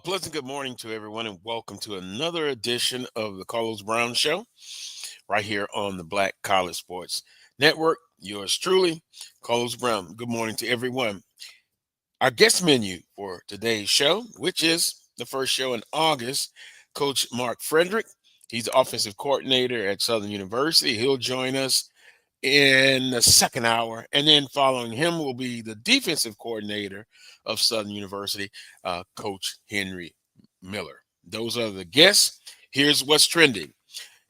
pleasant good morning to everyone, and welcome to another edition of the Carlos Brown Show, right here on the Black College Sports Network. Yours truly, Carlos Brown. Good morning to everyone. Our guest menu for today's show, which is the first show in August, Coach Mark Frederick. He's the offensive coordinator at Southern University. He'll join us in the second hour, and then following him will be the defensive coordinator of Southern University, Coach Henry Miller. Those are the guests. Here's what's trending.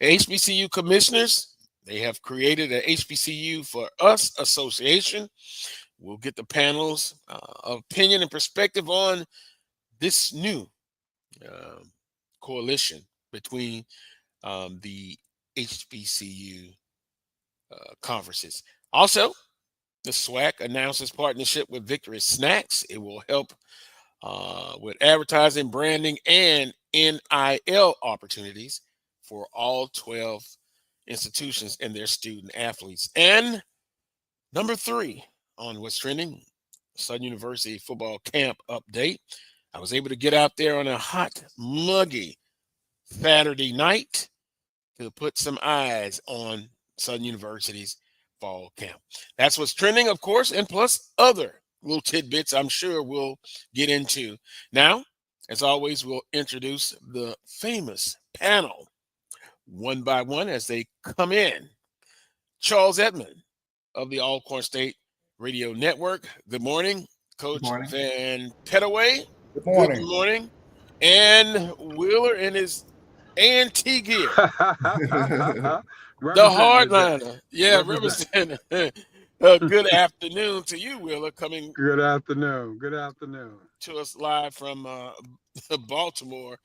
HBCU commissioners, they have created a HBCU4Us Association. We'll get the panel's opinion and perspective on this new coalition between the HBCU conferences. Also, the SWAC announces partnership with Victory Snacks. It will help with advertising, branding, and NIL opportunities for all 12 institutions and their student athletes. And number 3 on what's trending, Southern University football camp update. I was able to get out there on a hot, muggy Saturday night to put some eyes on Southern University's fall camp. That's what's trending, of course, and plus other little tidbits I'm sure we'll get into. Now, as always, we'll introduce the famous panel one by one as they come in. Charles Edmond of the Alcorn State Radio Network. Good morning. Coach Van Pettaway. Good morning. Good morning. And Wheeler in his A&T gear. The hardliner. Yeah, representing. Good afternoon to you, Wheeler. Good afternoon. Good afternoon. To us live from Baltimore,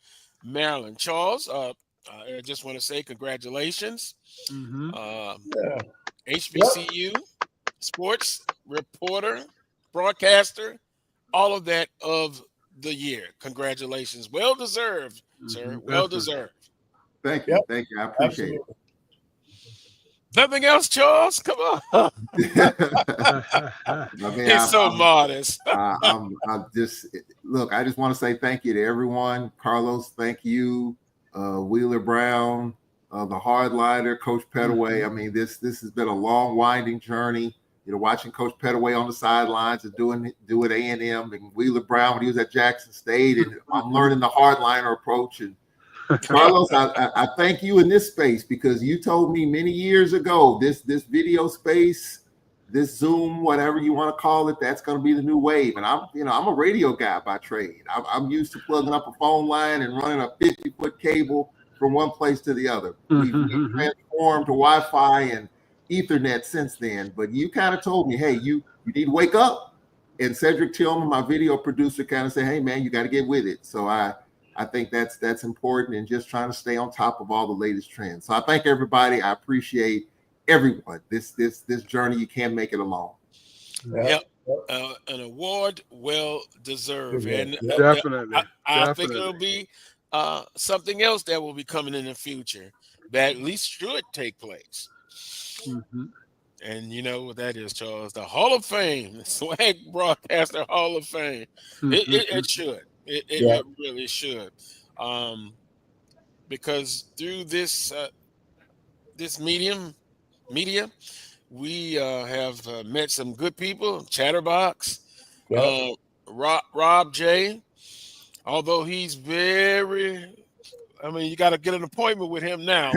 Maryland. Charles, I just want to say congratulations. HBCU Sports reporter, broadcaster, all of that of the year. Congratulations. Well deserved, sir. Well deserved. Thank you. Thank you. I appreciate it. Nothing else, Charles? Come on. He's so modest. I'm just look. I just want to say thank you to everyone. Carlos, thank you. Wheeler Brown, the hardliner, Coach Pettaway. I mean, this has been a long, winding journey. You know, watching Coach Pettaway on the sidelines and doing A&M, and Wheeler Brown when he was at Jackson State, and I'm learning the hardliner approach. And Carlos, I thank you in this space because you told me many years ago this video space, this Zoom, whatever you want to call it, that's going to be the new wave. And I'm a radio guy by trade. I'm used to plugging up a phone line and running a 50-foot cable from one place to the other. We've transformed to Wi-Fi and Ethernet since then. But you kind of told me, hey, you need to wake up. And Cedric Tillman, my video producer, kind of said, hey man, you got to get with it. So I think that's important, and just trying to stay on top of all the latest trends. So I thank everybody. I appreciate everyone. This journey, you can't make it alone. Yep. An award well deserved. And definitely. I think it'll be something else that will be coming in the future that at least should take place. And you know what that is, Charles? The Hall of Fame, the SWAC Broadcaster Hall of Fame. It should. It really should, because through this media, we have met some good people. Chatterbox, Rob J. Although he's very, I mean, you got to get an appointment with him now.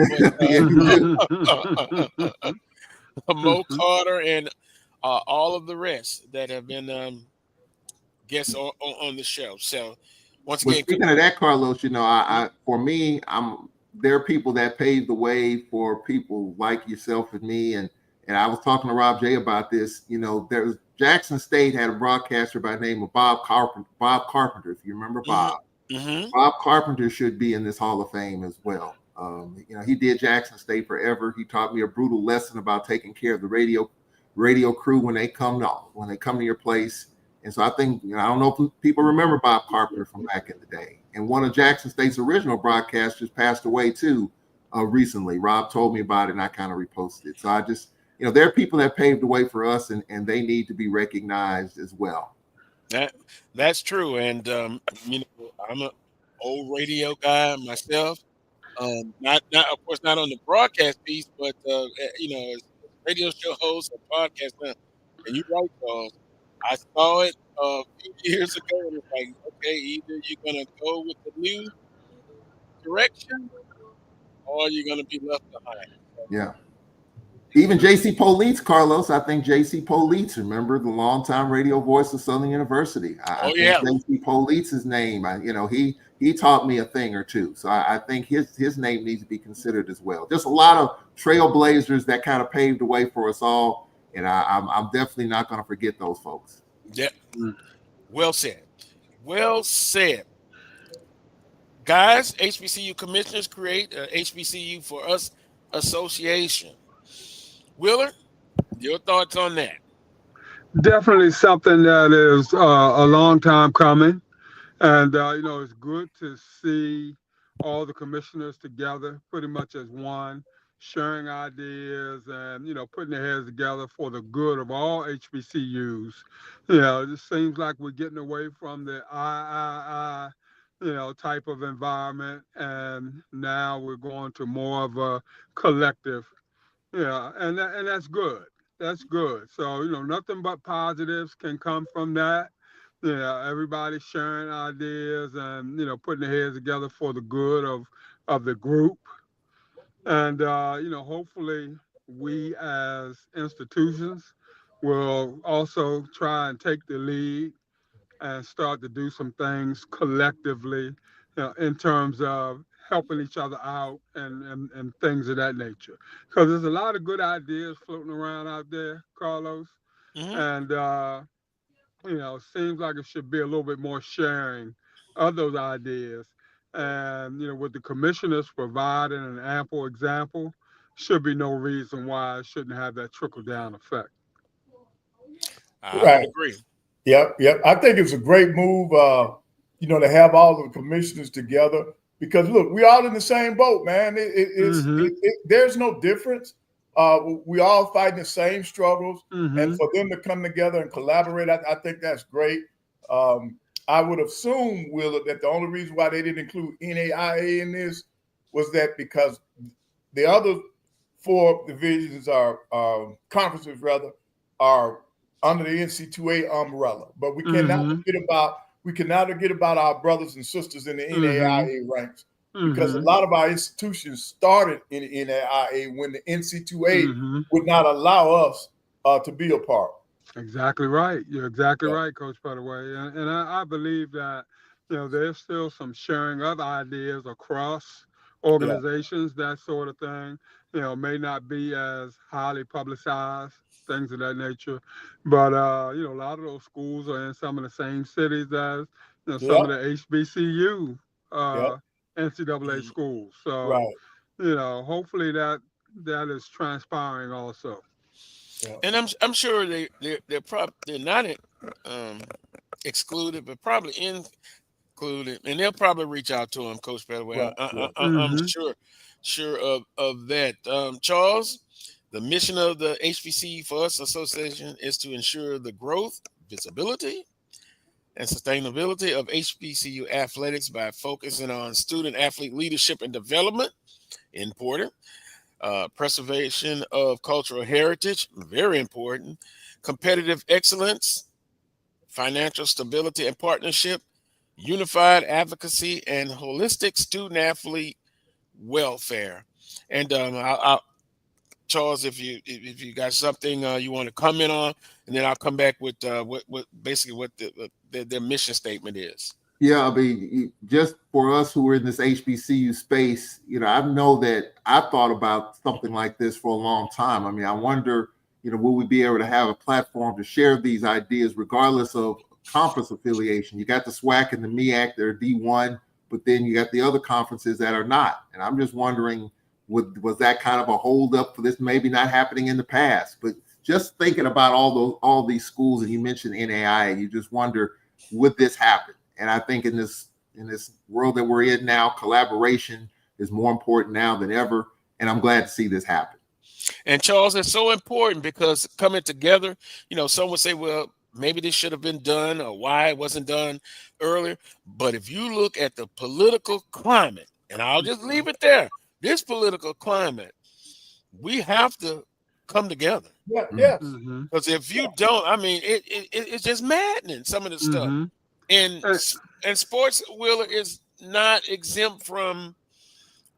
But, Mo Carter and all of the rest that have been guests on the show. So once again, speaking of that, Carlos, you know, I for me, there are people that paved the way for people like yourself and me, and I was talking to Rob J about this. You know, there's Jackson State had a broadcaster by the name of Bob Carpenter. If you remember Bob, Bob Carpenter should be in this Hall of Fame as well. You know, he did Jackson State forever. He taught me a brutal lesson about taking care of the radio crew when they come to your place. And so I think, you know, I don't know if people remember Bob Carpenter from back in the day. And one of Jackson State's original broadcasters passed away too recently. Rob told me about it, and I kind of reposted it. So I just, you know, there are people that paved the way for us, and they need to be recognized as well. That's true. And you know, old radio guy myself. Not of course not on the broadcast piece, but as radio show host and podcast. And you're right, Charles. I saw it a few years ago, and it's like, okay, either you're gonna go with the new direction, or you're gonna be left behind. Yeah. Even J.C. Polites, Carlos. I think J.C. Polites, remember the longtime radio voice of Southern University. I Oh think yeah, J.C. Polites' name. He taught me a thing or two. So I think his name needs to be considered as well. Just a lot of trailblazers that kind of paved the way for us all, and I'm definitely not going to forget those folks. yeah. Well said. Well said. Guys, HBCU commissioners create a HBCU4Us Association. Willard, your thoughts on that? Definitely something that is a long time coming. And, it's good to see all the commissioners together pretty much as one, sharing ideas and, putting their heads together for the good of all HBCUs. It just seems like we're getting away from the type of environment. And now we're going to more of a collective. Yeah, and that's good. That's good. So, nothing but positives can come from that. Everybody sharing ideas and, putting their heads together for the good of the group. And, hopefully we as institutions will also try and take the lead and start to do some things collectively, in terms of helping each other out and things of that nature. Because there's a lot of good ideas floating around out there, Carlos. Hmm. And, seems like it should be a little bit more sharing of those ideas. And, with the commissioners providing an ample example, should be no reason why it shouldn't have that trickle down effect. I would Right. agree. Yep. I think it's a great move, to have all the commissioners together because look, we all in the same boat, man. There's no difference. We all fighting the same struggles, and for them to come together and collaborate, I think that's great. I would assume, Willard, that the only reason why they didn't include NAIA in this was that because the other four divisions are conferences are under the NC2A umbrella, but we cannot forget about our brothers and sisters in the NAIA ranks because a lot of our institutions started in the NAIA when the NC2A would not allow us to be a part. Exactly right. You're exactly right, Coach Frederick. And I believe that, there's still some sharing of ideas across organizations, that sort of thing, may not be as highly publicized, things of that nature. But, a lot of those schools are in some of the same cities as, some of the HBCU NCAA schools. So, hopefully that is transpiring also. And I'm sure they're not excluded, but probably included, and they'll probably reach out to him, Coach Frederick. I'm sure of that. Charles, the mission of the HBCU4Us Association is to ensure the growth, visibility, and sustainability of HBCU athletics by focusing on student athlete leadership and development. Important. Preservation of cultural heritage, very important. Competitive excellence, financial stability and partnership, unified advocacy, and holistic student athlete welfare. And Charles, if you got something you want to comment on, and then I'll come back with what their mission statement is. Yeah, I mean, just for us who are in this HBCU space, I know that I've thought about something like this for a long time. I mean, I wonder, will we be able to have a platform to share these ideas regardless of conference affiliation? You got the SWAC and the MEAC, they're D1, but then you got the other conferences that are not. And I'm just wondering, was that kind of a holdup for this maybe not happening in the past? But just thinking about all these schools, and you mentioned NAIA, you just wonder, would this happen? And I think in this world that we're in now, collaboration is more important now than ever. And I'm glad to see this happen. And Charles, it's so important because coming together, some would say, well, maybe this should have been done or why it wasn't done earlier. But if you look at the political climate, and I'll just leave it there, this political climate, we have to come together. Yeah, yes. Because if you don't, I mean, it's just maddening, some of the stuff. And sports, Wheeler, is not exempt from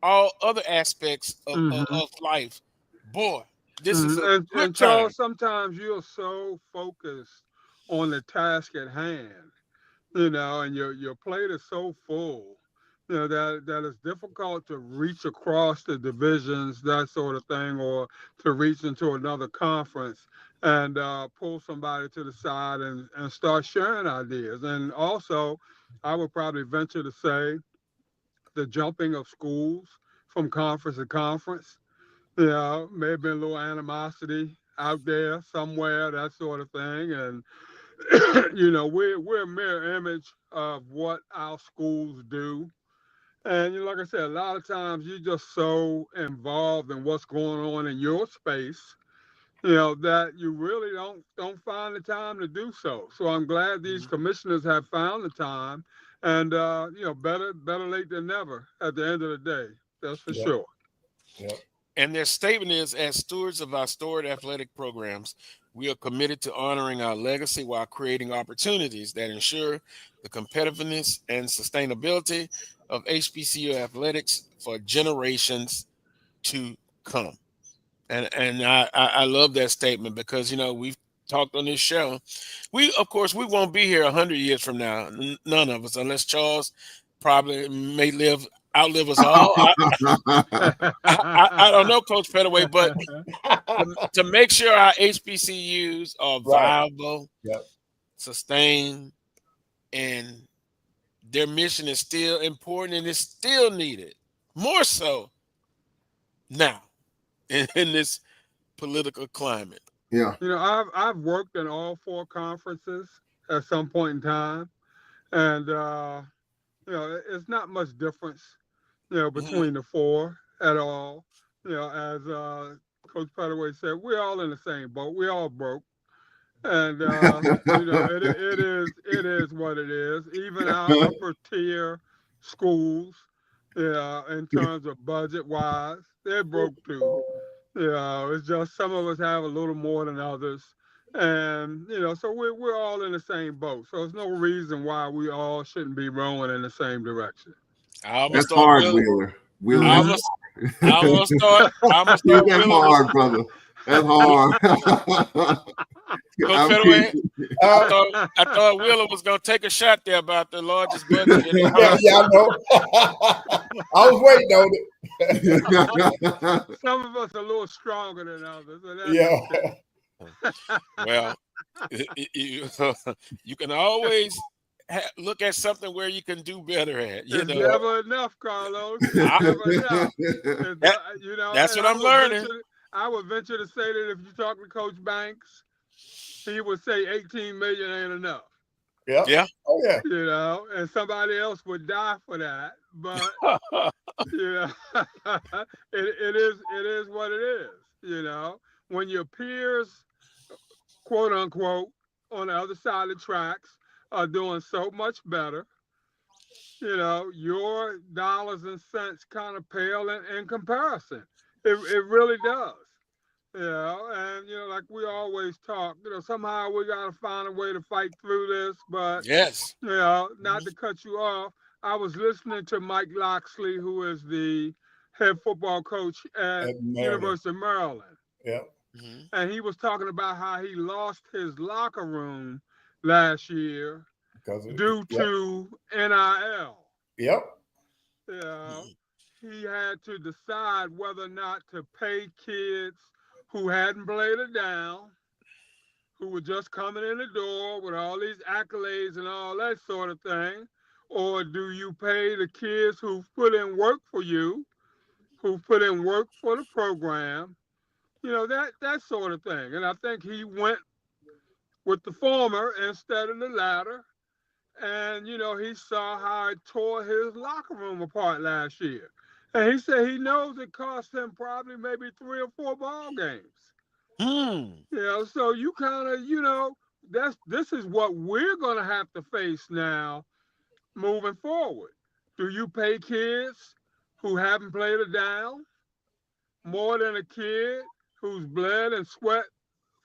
all other aspects of life. Boy, this is a good and Charles, sometimes you're so focused on the task at hand, you know, and your plate is so full, you know, that it's difficult to reach across the divisions, that sort of thing, or to reach into another conference and pull somebody to the side and start sharing ideas. And also, I would probably venture to say the jumping of schools from conference to conference. You know, may have been a little animosity out there somewhere, that sort of thing. And, you know, we're a mirror image of what our schools do. And, you know, like I said, a lot of times you're just so involved in what's going on in your space, you know, that you really don't find the time to do so. So I'm glad these commissioners have found the time, and you know, better late than never at the end of the day. That's for sure. Yeah. And their statement is, as stewards of our storied athletic programs, we are committed to honoring our legacy while creating opportunities that ensure the competitiveness and sustainability of HBCU athletics for generations to come. And I love that statement because, you know, we've talked on this show. Of course, we won't be here 100 years from now. None of us, unless Charles probably may outlive us all. I don't know, Coach Frederick, but to make sure our HBCUs are viable, sustained, and their mission is still important and is still needed, more so now in this political climate. Yeah. You know, I've worked in all 4 conferences at some point in time, and you know, it's not much difference, you know, between the 4 at all. You know, as Coach Frederick said, we're all in the same boat. We all broke, and you know, it is what it is. Even our upper tier schools, yeah, in terms of budget wise, they're broke too. You know, it's just some of us have a little more than others. And, you know, so we're all in the same boat. So there's no reason why we all shouldn't be rowing in the same direction. That's hard, Wheeler. I almost thought that's hard, brother. That's hard. I thought Wheeler was going to take a shot there about the largest budget. Yeah, I know. I was waiting on it. Some of us are a little stronger than others. Well, you can always look at something where you can do better at. You know, never enough, Carlos. Never enough. You know, that's what I'm learning. I would venture to say that if you talk to Coach Banks, he would say 18 million ain't enough. Yeah. Yeah. Oh yeah. You know, and somebody else would die for that. But you know, it is what it is. You know, when your peers, quote unquote, on the other side of the tracks are doing so much better, you know, your dollars and cents kind of pale in comparison. It really does. You know, and, you know, like we always talk, you know, somehow we got to find a way to fight through this. But, yes, you know, not to cut you off, I was listening to Mike Loxley, who is the head football coach at University of Maryland. Yeah. And he was talking about how he lost his locker room last year due to NIL. Yep. You know, he had to decide whether or not to pay kids who hadn't played it down, who were just coming in the door with all these accolades and all that sort of thing, or do you pay the kids who've put in work for you, who've put in work for the program, you know, that sort of thing. And I think he went with the former instead of the latter. And, you know, he saw how it tore his locker room apart last year. And he said he knows it cost him probably maybe 3 or 4 ball games. You know, so you kind of, you know, this is what we're going to have to face now moving forward. Do you pay kids who haven't played it down more than a kid who's bled and sweat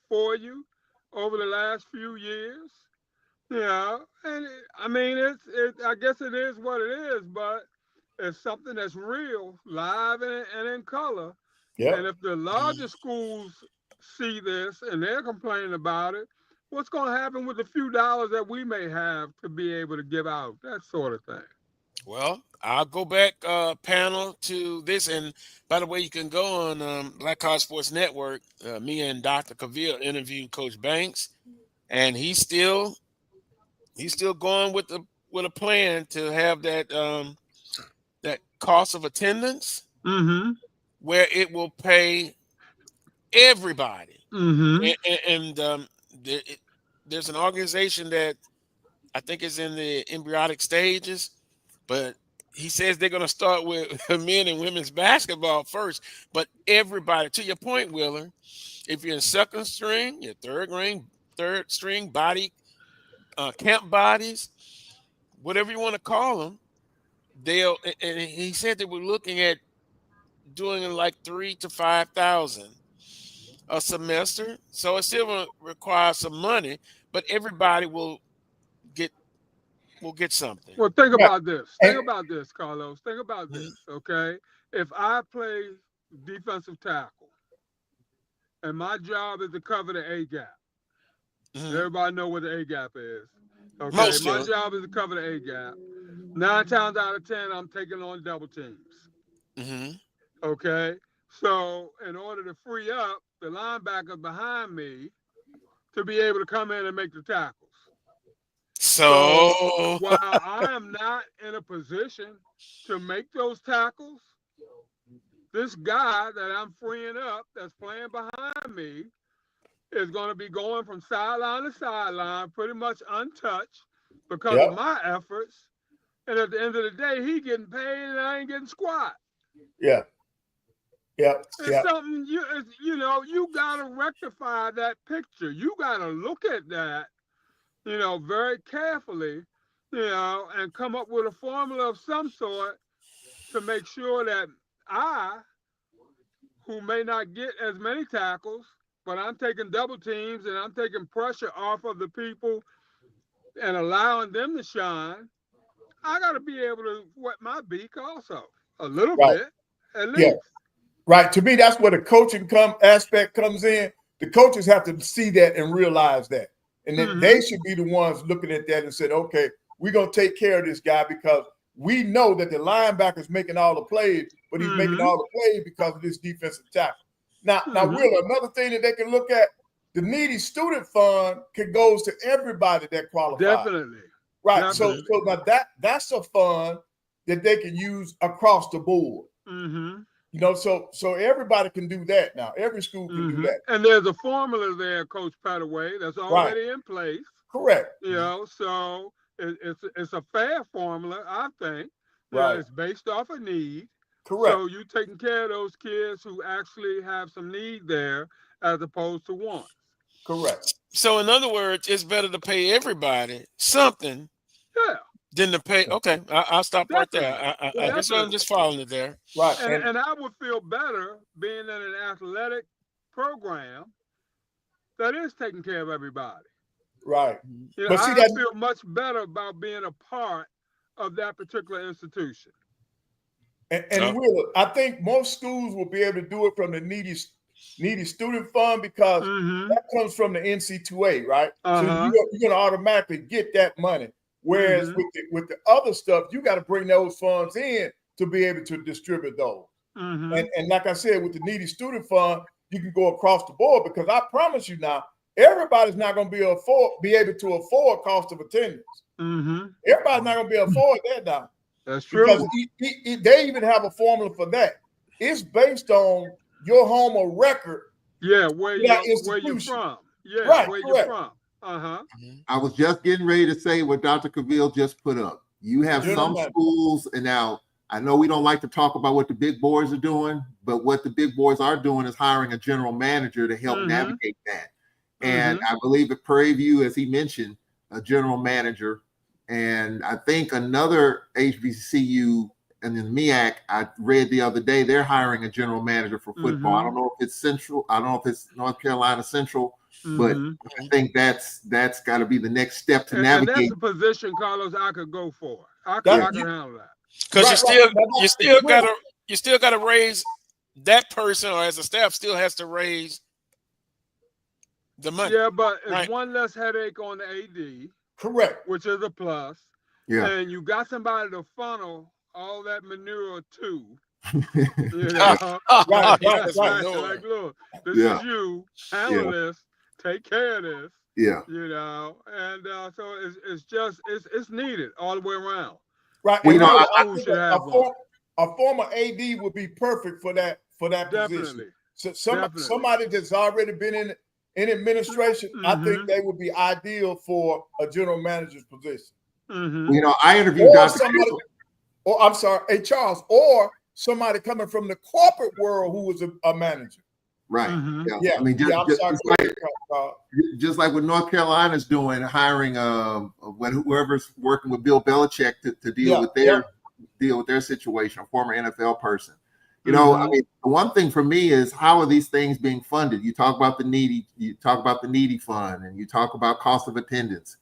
for you over the last few years? Yeah, and I mean, I guess it is what it is, but it's something that's real, live, and in color. Yeah. And if the larger schools see this and they're complaining about it, what's going to happen with the few dollars that we may have to be able to give out? That sort of thing. Well, I'll go back, panel, to this. And by the way, you can go on Black College Sports Network. Me and Dr. Cavill interviewed Coach Banks, and he's still going with a plan to have that that cost of attendance, where it will pay everybody. And there's an organization that I think is in the embryonic stages, but he says they're going to start with men and women's basketball first. But everybody, to your point, Wheeler, if you're in second string, your third string body, camp bodies, whatever you want to call them, and he said they were looking at doing like 3,000 to 5,000 a semester. So it still will require some money, but everybody will get something. Well, think about this. Think about this, Carlos. Think about this, okay? If I play defensive tackle and my job is to cover the A gap, everybody know what the A gap is. Okay, my job is to cover the A gap. 9 times out of 10, I'm taking on double teams. Okay, so in order to free up the linebacker behind me to be able to come in and make the tackles. So while I am not in a position to make those tackles, this guy that I'm freeing up that's playing behind me is going to be going from sideline to sideline pretty much untouched because of my efforts. And at the end of the day, he getting paid and I ain't getting squat. It's something you got to rectify that picture. You got to look at that, very carefully, and come up with a formula of some sort to make sure that I, who may not get as many tackles, but I'm taking double teams and I'm taking pressure off of the people and allowing them to shine, I got to be able to wet my beak also a little bit, at least. Right. To me, that's where the coaching aspect comes in. The coaches have to see that and realize that. And then they should be the ones looking at that and said, okay, we're going to take care of this guy because we know that the linebacker's making all the plays, but he's making all the plays because of this defensive tackle. Now, Will, another thing that they can look at, the needy student fund goes to everybody that qualifies. Definitely. Right. Definitely. So now that's a fund that they can use across the board. So everybody can do that now. Every school can do that. And there's a formula there, Coach Frederick, that's already in place. Correct. So it's a fair formula, I think. It's based off of need. Correct. So you're taking care of those kids who actually have some need there as opposed to want. Correct. So in other words, it's better to pay everybody something than to pay. Okay, I'll stop right there. I'm just following it there. Right. And I would feel better being in an athletic program that is taking care of everybody. Right. But I feel much better about being a part of that particular institution. And Will, I think most schools will be able to do it from the needy student fund because that comes from the NC2A, right? So you're going to automatically get that money. Whereas with the other stuff, you got to bring those funds in to be able to distribute those. And like I said, with the needy student fund, you can go across the board because I promise you now, everybody's not going to be able to afford cost of attendance. Everybody's not going to be able to afford that now. That's true. Because they even have a formula for that. It's based on your home or record. Yeah, where you're from. Yeah, right, where correct. you're from. I was just getting ready to say what Dr. Cavill just put up. You have some schools, and now I know we don't like to talk about what the big boys are doing, but what the big boys are doing is hiring a general manager to help navigate that. and I believe at Prairie View, as he mentioned, a general manager, and I think another HBCU and then MEAC, I read the other day, they're hiring a general manager for football. I don't know if it's Central. I don't know if it's North Carolina Central, but I think that's got to be the next step to navigate. And that's a position, Carlos, I could go for. I can handle that. Because you still gotta raise that person, or as a staff still has to raise the money. Yeah, but it's one less headache on the AD. Correct. Which is a plus. Yeah. And you got somebody to funnel all that manure to. You know? Right. Like, look, this is you. Handle this. Take care of this. Yeah. You know, and so it's needed all the way around. Right. Well, I think a former AD would be perfect for that position. So somebody that's already been in administration, I think they would be ideal for a general manager's position. You know, I interviewed Dr. Hey Charles, or somebody coming from the corporate world who was a manager. Right. Yeah. I mean, just like what North Carolina's doing, hiring whoever's working with Bill Belichick to deal with their situation, a former NFL person. You know, I mean, the one thing for me is how are these things being funded? You talk about the needy fund, and you talk about cost of attendance.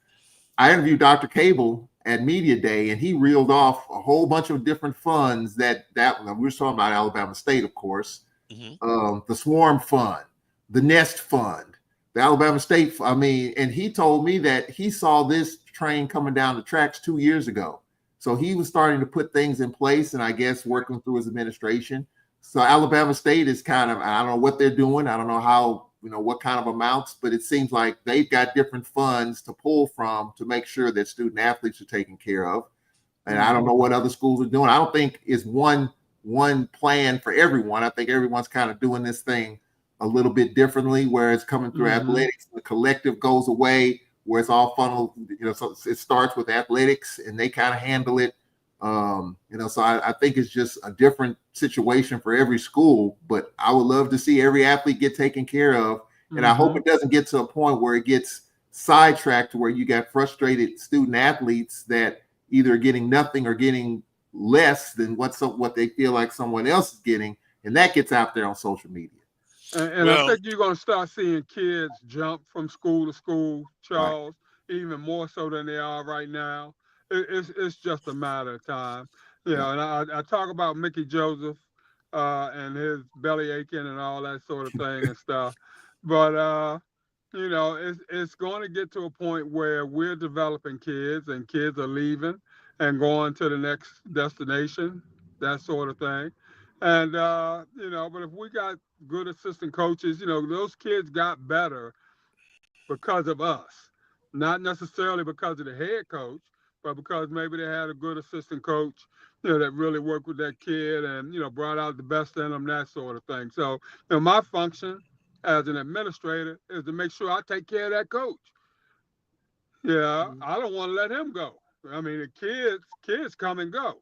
I interviewed Dr. Cable at Media Day, and he reeled off a whole bunch of different funds that we were talking about Alabama State, of course, the Swarm Fund, the Nest Fund, the Alabama State. I mean, and he told me that he saw this train coming down the tracks 2 years ago. So he was starting to put things in place, and I guess working through his administration. So Alabama State is kind of, I don't know what they're doing. I don't know how, what kind of amounts, but it seems like they've got different funds to pull from to make sure that student athletes are taken care of. And I don't know what other schools are doing. I don't think it's one plan for everyone. I think everyone's kind of doing this thing a little bit differently, where it's coming through athletics. The collective goes away, where it's all funneled, so it starts with athletics and they kind of handle it. So I think it's just a different situation for every school, but I would love to see every athlete get taken care of. And I hope it doesn't get to a point where it gets sidetracked to where you got frustrated student athletes that either are getting nothing or getting less than what they feel like someone else is getting. And that gets out there on social media. And I think you're going to start seeing kids jump from school to school, Charles, even more so than they are right now. It's just a matter of time. And I talk about Mickey Joseph and his belly aching and all that sort of thing and stuff. But, it's going to get to a point where we're developing kids and kids are leaving and going to the next destination, that sort of thing. And, but if we got good assistant coaches, those kids got better because of us, not necessarily because of the head coach, but because maybe they had a good assistant coach, that really worked with that kid and, brought out the best in them, that sort of thing. So, my function as an administrator is to make sure I take care of that coach. I don't want to let him go. I mean, the kids come and go,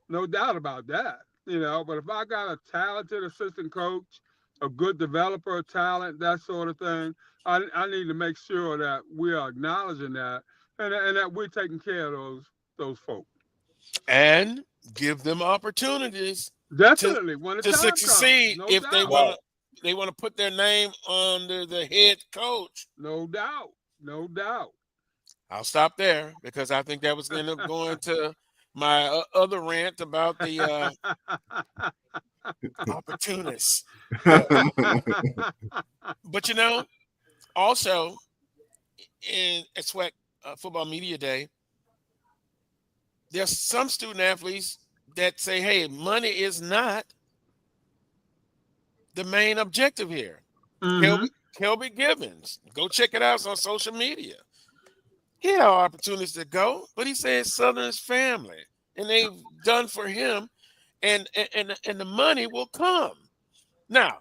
no doubt about that, but if I got a talented assistant coach, a good developer of talent, that sort of thing, I need to make sure that we are acknowledging that and that we're taking care of those folks. And give them opportunities definitely to succeed if they want to put their name under the head coach. No doubt. I'll stop there because I think that was going to go into my other rant about the opportunists. But also at SWAC Football Media Day, there's some student athletes that say, hey, money is not the main objective here. Kelby Gibbons, go check it out on social media. He had opportunities to go, but he says Southern's family, and they've done for him, and the money will come. Now,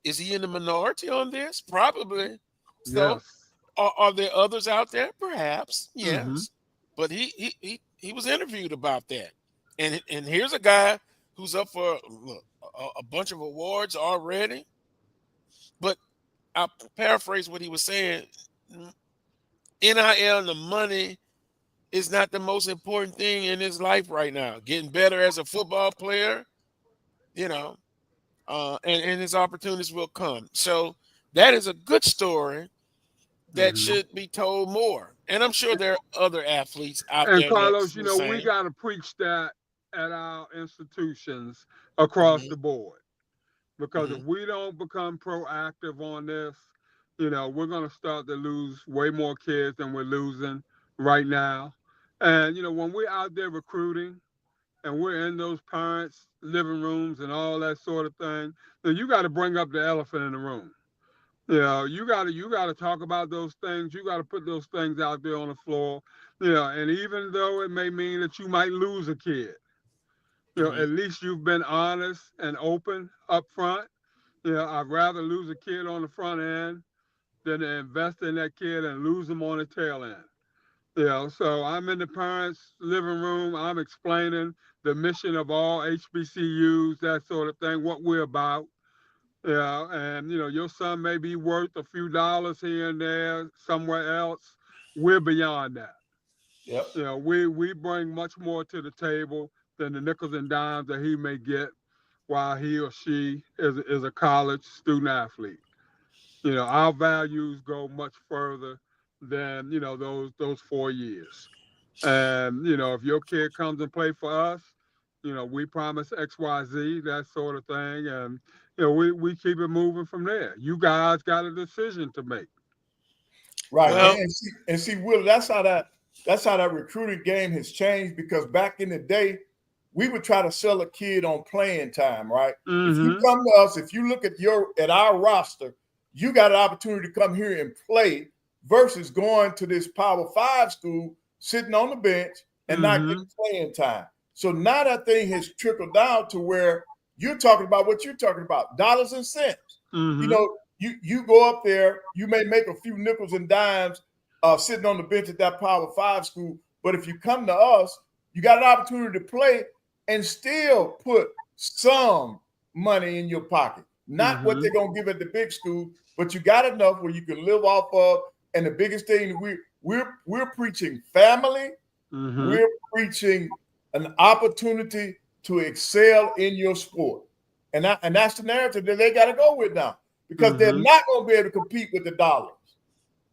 is he in the minority on this? Probably. So, are there others out there? Perhaps, yes. But he was interviewed about that, and here's a guy who's up for a bunch of awards already. But I'll paraphrase what he was saying. NIL, the money is not the most important thing in his life right now. Getting better as a football player, and his opportunities will come. So that is a good story that should be told more. And I'm sure there are other athletes out And there that's Carlos, the we same. got to preach that at our institutions across the board. Because if we don't become proactive on this, we're going to start to lose way more kids than we're losing right now. And, when we're out there recruiting and we're in those parents' living rooms and all that sort of thing, then you got to bring up the elephant in the room. You got to talk about those things. You got to put those things out there on the floor. And even though it may mean that you might lose a kid, at least you've been honest and open up front. I'd rather lose a kid on the front end than to invest in that kid and lose them on the tail end. So I'm in the parents' living room. I'm explaining the mission of all HBCUs, that sort of thing, what we're about. And your son may be worth a few dollars here and there somewhere else. We're beyond that. Yep. We bring much more to the table than the nickels and dimes that he may get while he or she is a college student athlete. Our values go much further than those 4 years. And if your kid comes and play for us, we promise XYZ, that sort of thing, and we keep it moving from there. You guys got a decision to make. Right. Well, and see, Will, that's how that recruiting game has changed, because back in the day, we would try to sell a kid on playing time, right? If you come to us, if you look at our roster, you got an opportunity to come here and play versus going to this Power 5 school, sitting on the bench and not getting playing time. So now that thing has trickled down to where you're talking about what you're talking about, dollars and cents. You go up there, you may make a few nickels and dimes sitting on the bench at that Power 5 school, but if you come to us, you got an opportunity to play and still put some money in your pocket. Not what they're going to give at the big school, but you got enough where you can live off of. And the biggest thing, we're preaching family. We're preaching an opportunity to excel in your sport. And that's the narrative that they got to go with now, because they're not going to be able to compete with the dollars.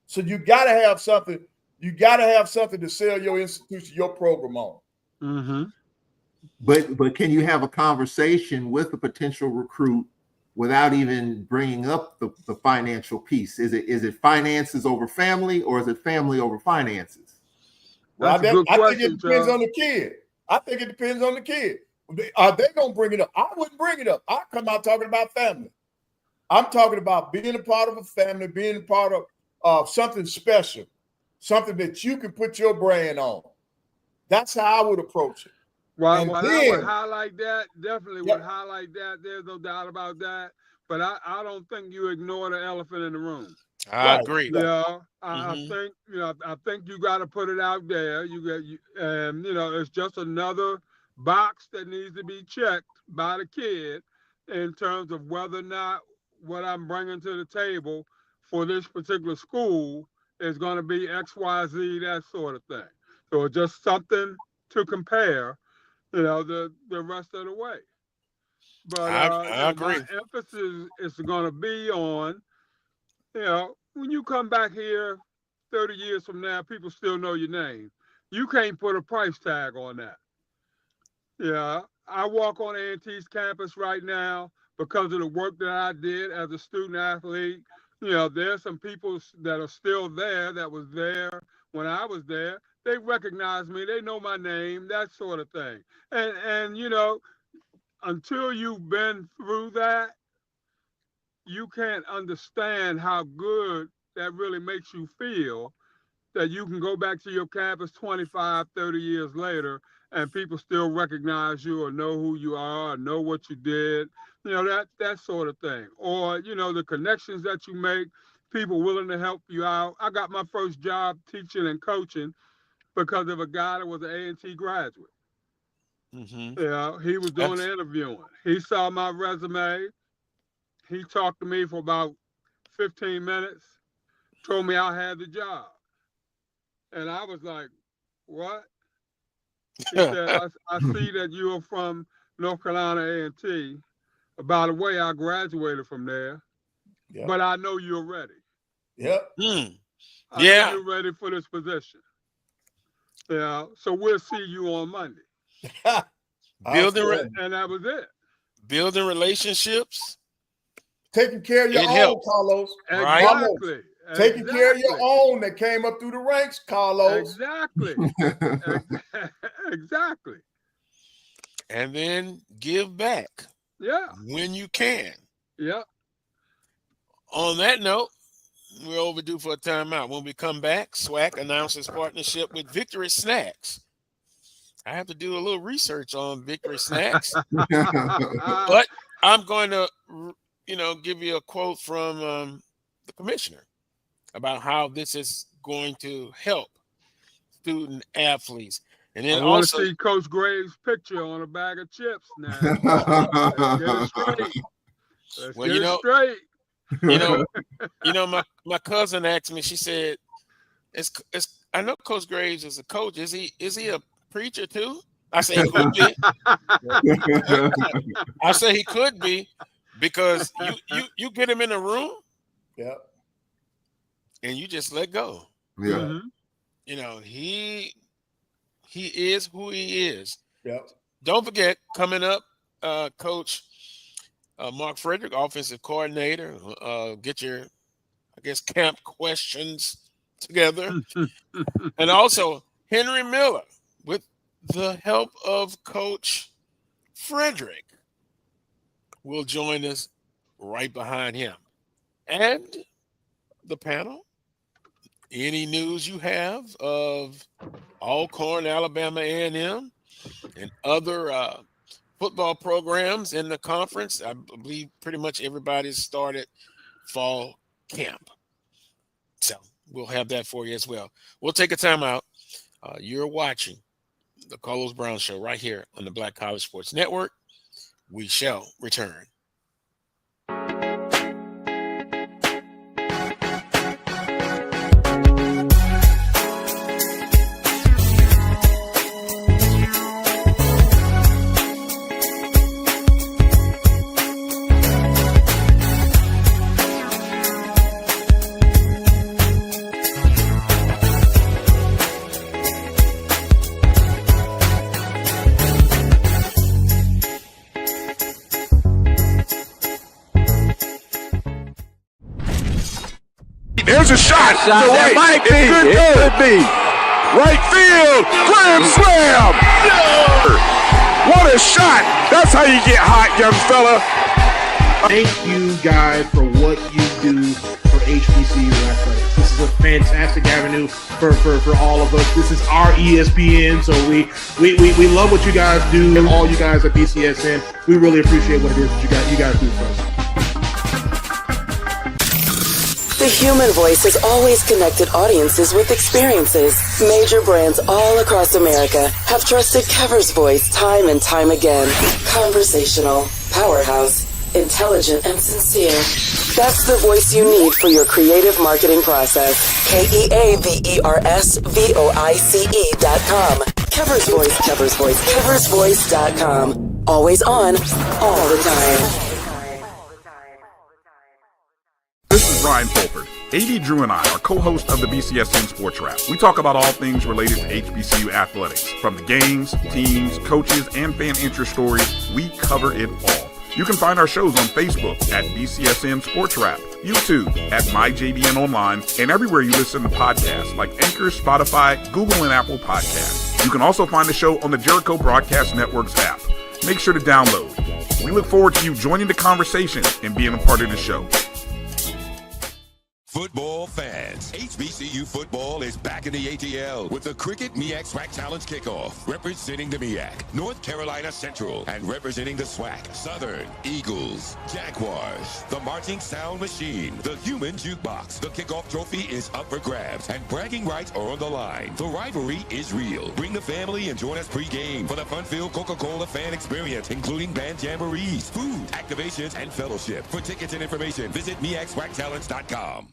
So you got to have something. You got to have something to sell your institution, your program on. But can you have a conversation with a potential recruit without even bringing up the financial piece? Is it finances over family, or is it family over finances? Well, I think it depends on the kid. I think it depends on the kid. Are they going to bring it up? I wouldn't bring it up. I come out talking about family. I'm talking about being a part of a family, being a part of something special, something that you can put your brand on. That's how I would approach it. Well, I would highlight that. Definitely would highlight that. There's no doubt about that. But I don't think you ignore the elephant in the room. I agree. I think I think you got to put it out there. And it's just another box that needs to be checked by the kid in terms of whether or not what I'm bringing to the table for this particular school is going to be X, Y, Z, that sort of thing. So it's just something to compare, the rest of the way. But I agree. my emphasis is going to be on, when you come back here 30 years from now, people still know your name. You can't put a price tag on that. I walk on A&T's campus right now because of the work that I did as a student athlete. There's some people that are still there that was there when I was there. They recognize me. They know my name, that sort of thing. And until you've been through that, you can't understand how good that really makes you feel, that you can go back to your campus 25, 30 years later and people still recognize you or know who you are or know what you did, that sort of thing. Or, the connections that you make, people willing to help you out. I got my first job teaching and coaching because of a guy that was an A&T graduate. He was doing the interviewing. He saw my resume. He talked to me for about 15 minutes, told me I had the job. And I was like, what? He said, I see that you're from North Carolina A&T. By the way, I graduated from there, but I know you're ready. Yep. I know you're ready for this position. Yeah, so we'll see you on Monday. And that was it. Building relationships. Taking care of your own, helps. Carlos. Right? Exactly. Taking care of your own that came up through the ranks, Carlos. Exactly. Exactly. And then give back. Yeah. When you can. Yeah. On that note, we're overdue for a timeout. When we come back, SWAC announces partnership with Victory Snacks. I have to do a little research on Victory Snacks, but I'm going to, give you a quote from the commissioner about how this is going to help student athletes. And then I want to see Coach Graves' picture on a bag of chips now. Let's get it straight. Let's get it straight. My cousin asked me, she said, I know Coach Graves is a coach. Is he a preacher too? I say he could be. I say he could be because you get him in a room, and you just let go. Yeah. He is who he is. Yep. Don't forget, coming up, Coach Mark Frederick, offensive coordinator. Get your, camp questions together. And also Henry Miller, with the help of Coach Frederick, will join us right behind him. And the panel, any news you have of Alcorn, Alabama A&M, and other football programs in the conference. I believe pretty much everybody's started fall camp. So we'll have that for you as well. We'll take a time out. You're watching the Carlos Brown Show right here on the Black College Sports Network. We shall return. There's a shot. That right. might be. It could be. Right field. Grand slam. No. What a shot. That's how you get hot, young fella. Thank you guys for what you do for HBCU athletics. This is a fantastic avenue for all of us. This is our ESPN, so we love what you guys do, and all you guys at BCSN. We really appreciate what it is that you guys do for us. The human voice has always connected audiences with experiences. Major brands all across America have trusted Kever's voice time and time again. Conversational, powerhouse, intelligent, and sincere. That's the voice you need for your creative marketing process. KEAVERSVOICE.com. Kever's Voice, Kever's Voice, KeversVoice.com. Always on, all the time. This is Ryan Fulford. AD Drew and I are co-hosts of the BCSN Sports Wrap. We talk about all things related to HBCU athletics. From the games, teams, coaches, and fan interest stories, we cover it all. You can find our shows on Facebook at BCSN Sports Wrap, YouTube at MyJBN Online, and everywhere you listen to podcasts like Anchor, Spotify, Google, and Apple Podcasts. You can also find the show on the Jericho Broadcast Network's app. Make sure to download. We look forward to you joining the conversation and being a part of the show. Football fans, HBCU football is back in the ATL with the Cricket MEAC SWAC Challenge Kickoff. Representing the MEAC, North Carolina Central, and representing the SWAC, Southern, Eagles, Jaguars, the Marching Sound Machine, the Human Jukebox. The kickoff trophy is up for grabs, and bragging rights are on the line. The rivalry is real. Bring the family and join us pre-game for the fun-filled Coca-Cola fan experience, including band jamborees, food, activations, and fellowship. For tickets and information, visit MEACSWACChallenge.com.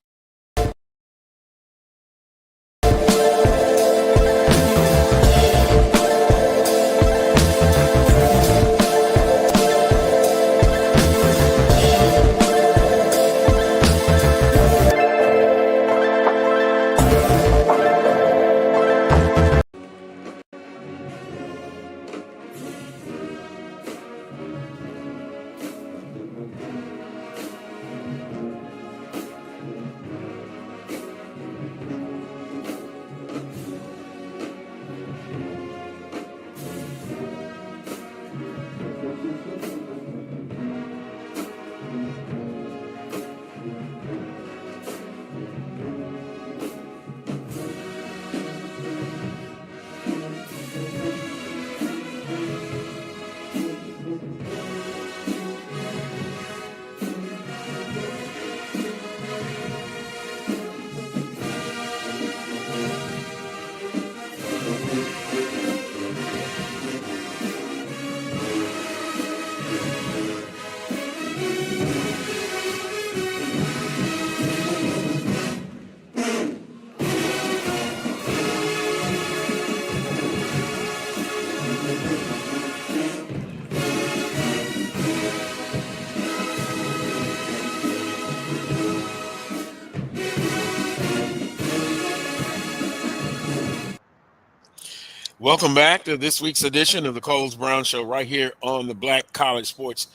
Welcome back to this week's edition of the Coles Brown Show right here on the Black College Sports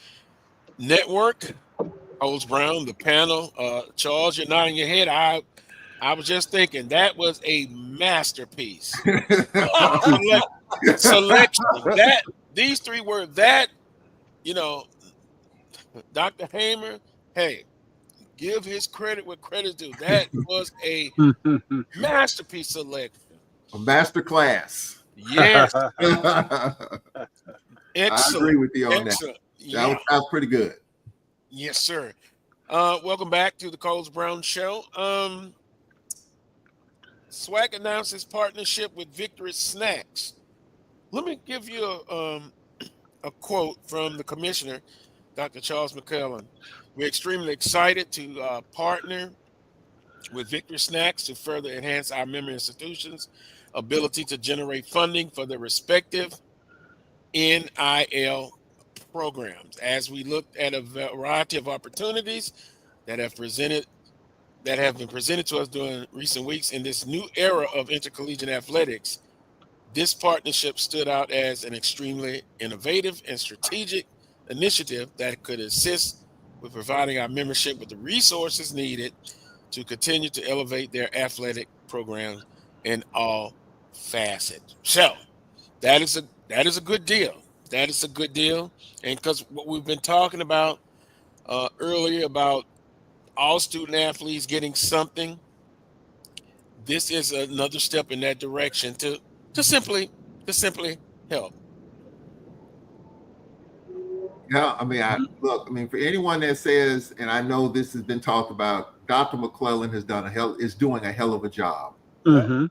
Network. Coles Brown, the panel. Charles, you're nodding your head. I was just thinking that was a masterpiece. Selection. These three were that, Dr. Hamer, hey, give his credit where credit's due. That was a masterpiece selection. A master class. Yes. Excellent. I agree with you on Excellent. That was pretty good. Yes, sir. Welcome back to the Coles Brown Show. SWAC announces partnership with Victory Snacks. Let me give you a quote from the commissioner, Dr. Charles McClellan. We're extremely excited to partner with Victory Snacks to further enhance our member institutions' ability to generate funding for their respective NIL programs. As we looked at a variety of opportunities that have been presented to us during recent weeks in this new era of intercollegiate athletics, this partnership stood out as an extremely innovative and strategic initiative that could assist with providing our membership with the resources needed to continue to elevate their athletic program in all facets. So that is a good deal. That is a good deal. And because what we've been talking about earlier about all student athletes getting something, this is another step in that direction to simply help. Yeah, I mean, for anyone that says, and I know this has been talked about, Dr. McClellan is doing a hell of a job. Mm-hmm.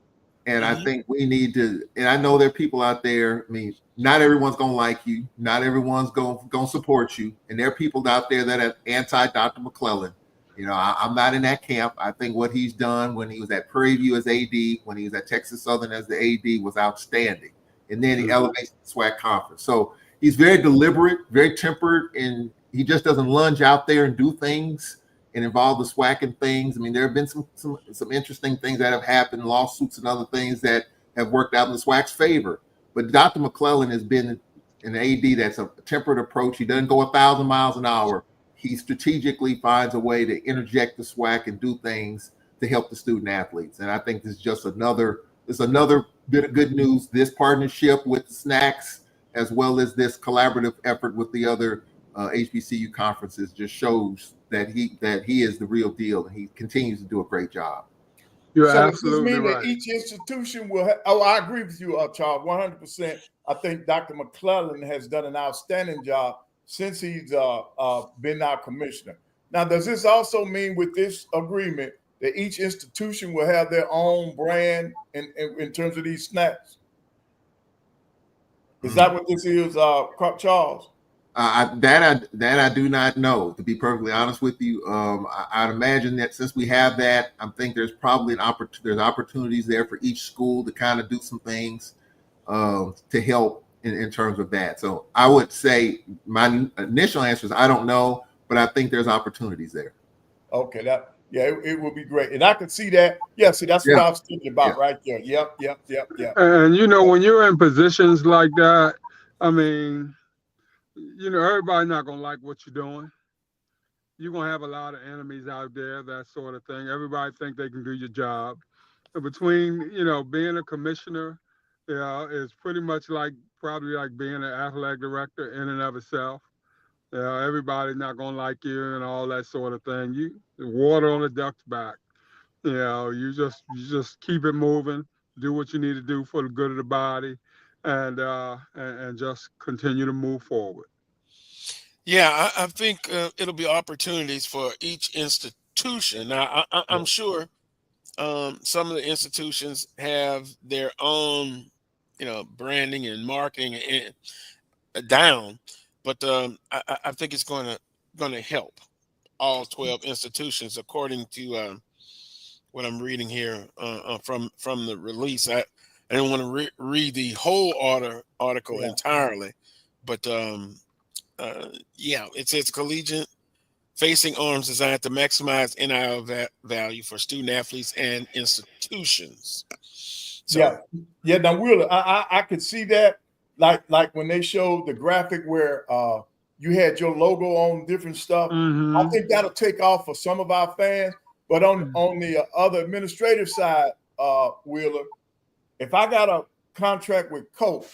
And I think we need to, and I know there are people out there, I mean, not everyone's going to like you. Not everyone's going to support you. And there are people out there that are anti-Dr. McClellan. I'm not in that camp. I think what he's done when he was at Prairie View as AD, when he was at Texas Southern as the AD was outstanding. And then he elevates the SWAC conference. So he's very deliberate, very tempered, and he just doesn't lunge out there and do things and involve the SWAC in things. I mean, there have been some interesting things that have happened, lawsuits and other things that have worked out in the SWAC's favor. But Dr. McClellan has been an AD that's a tempered approach. He doesn't go 1,000 miles an hour. He strategically finds a way to interject the SWAC and do things to help the student athletes. And I think this is just another bit of good news. This partnership with the Snacks, as well as this collaborative effort with the other HBCU conferences, just shows that he is the real deal, and he continues to do a great job. You're So does this absolutely mean that right. each institution will I agree with you, Charles, 100%. I think Dr. McClellan has done an outstanding job since he's been our commissioner. Now, does this also mean with this agreement that each institution will have their own brand in terms of these snacks? Is that what this is, Charles? That I do not know, to be perfectly honest with you. I'd imagine that since we have that, I think there's probably there's opportunities there for each school to kind of do some things to help in terms of that. So I would say my initial answer is I don't know, but I think there's opportunities there. Okay, it would be great, and I could see that. Yeah, see, that's what I was thinking about right there. Yep. And when you're in positions like that, I mean, everybody's not gonna like what you're doing. You're gonna have a lot of enemies out there, that sort of thing. Everybody think they can do your job. And between being a commissioner, is pretty much probably like being an athletic director in and of itself. Everybody's not gonna like you and all that sort of thing. You water on the duck's back. You just keep it moving, do what you need to do for the good of the body, and just continue to move forward. Yeah, I think it'll be opportunities for each institution. Now, I'm sure some of the institutions have their own, branding and marketing down, but I think it's going to help all 12 institutions, according to what I'm reading here from the release. I didn't want to read the whole article entirely, but it says collegiate facing arms designed to maximize NIL value for student athletes and institutions. So, Now, Wheeler, I could see that, like when they showed the graphic where you had your logo on different stuff. Mm-hmm. I think that'll take off for some of our fans. But on the other administrative side, Wheeler, if I got a contract with Coach,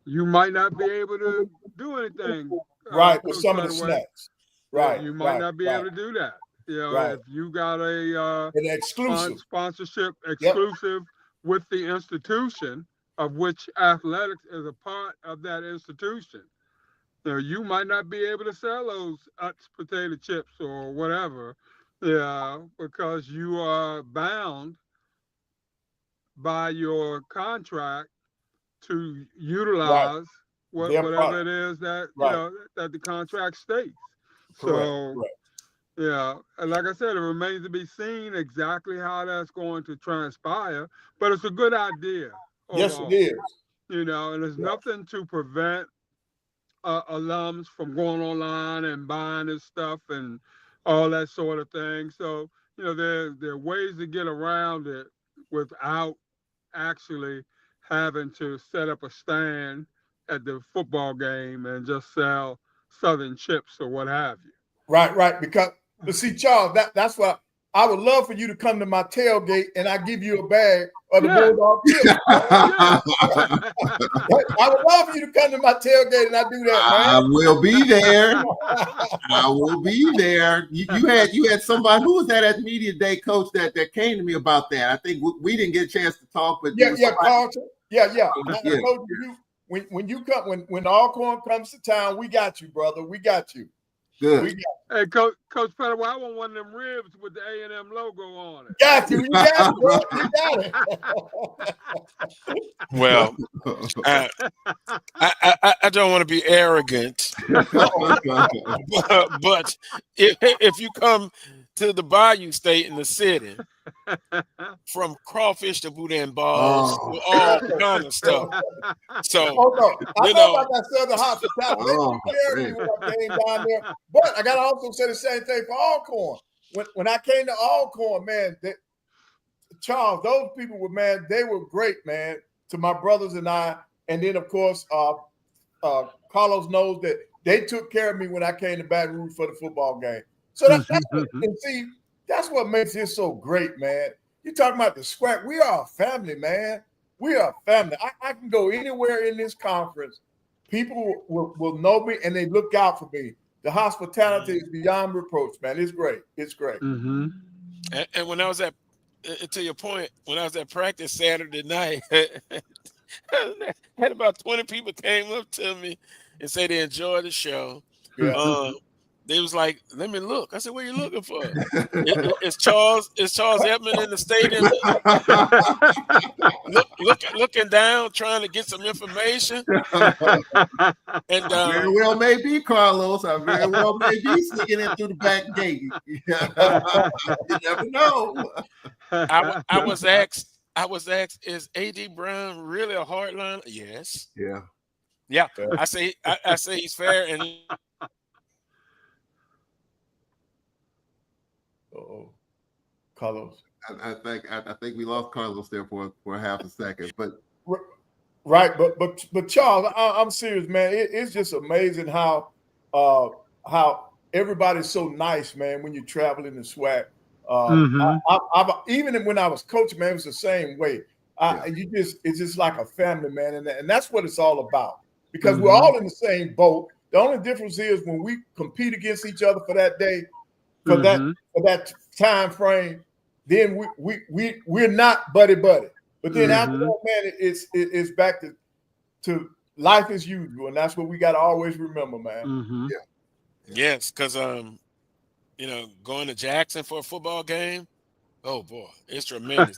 you might not be able to do anything. Right, with some of the snacks. Right. You might not be able to do that. If you got an exclusive sponsorship exclusive with the institution, of which athletics is a part of that institution, you might not be able to sell those Utz potato chips or whatever, because you are bound by your contract to utilize whatever it is that that the contract states. Correct. And like I said, it remains to be seen exactly how that's going to transpire, but it's a good idea. Yes, it is. And there's nothing to prevent alums from going online and buying this stuff and all that sort of thing. So, there are ways to get around it without actually having to set up a stand at the football game and just sell Southern chips or what have you. Right. Because, see, Charles, that's what I would love for you to come to my tailgate and I give you a bag of the Bulldog chips. I would love for you to come to my tailgate and I do that, man. I will be there. I will be there. You had somebody, who was that at Media Day, Coach, that came to me about that. I think we didn't get a chance to talk, but Carlton. I told you, when you come, when the Alcorn comes to town, we got you, brother. We got you. Good. Hey, Coach Frederick, I want one of them ribs with the A&M logo on it. Got you. You got it, bro. You got it. Well, I don't want to be arrogant, but if you come to the Bayou State in the city, from crawfish to boudin balls to all kind of stuff. So, I know about that Southern hospitality. They when I came down there, but I got to also say the same thing for Alcorn. When I came to Alcorn, man, Charles, those people were, man, they were great, man, to my brothers and I. And then, of course, Carlos knows that they took care of me when I came to Baton Rouge for the football game. So that's what makes it so great, man. You talking about the SWAC? We are a family, man. We are a family. I can go anywhere in this conference. People will know me and they look out for me. The hospitality is beyond reproach, man. It's great. It's great. Mm-hmm. And when I was at to your point, when I was at practice Saturday night, had about 20 people came up to me and say they enjoyed the show. Yeah. They was like, "Let me look." I said, "What are you looking for?" It's Charles Edmond in the stadium, looking down, trying to get some information. And very well may be, Carlos. I very well may be sneaking in through the back gate. You never know. I was asked, is AD Brown really a hardliner? Yes. Yeah. Yeah. I say he's fair. And Carlos. I think we lost Carlos there for half a second, but right, but Charles, I'm serious, man. It's just amazing how everybody's so nice, man. When you travel in the SWAC, I even when I was coaching, man, it was the same way. It's just like a family, man, and that's what it's all about. Because we're all in the same boat. The only difference is when we compete against each other for that day, for that time frame, then we're not buddy. But then after that, man, it's back to life as usual, and that's what we got to always remember, man. Yes, because going to Jackson for a football game, oh boy, it's tremendous.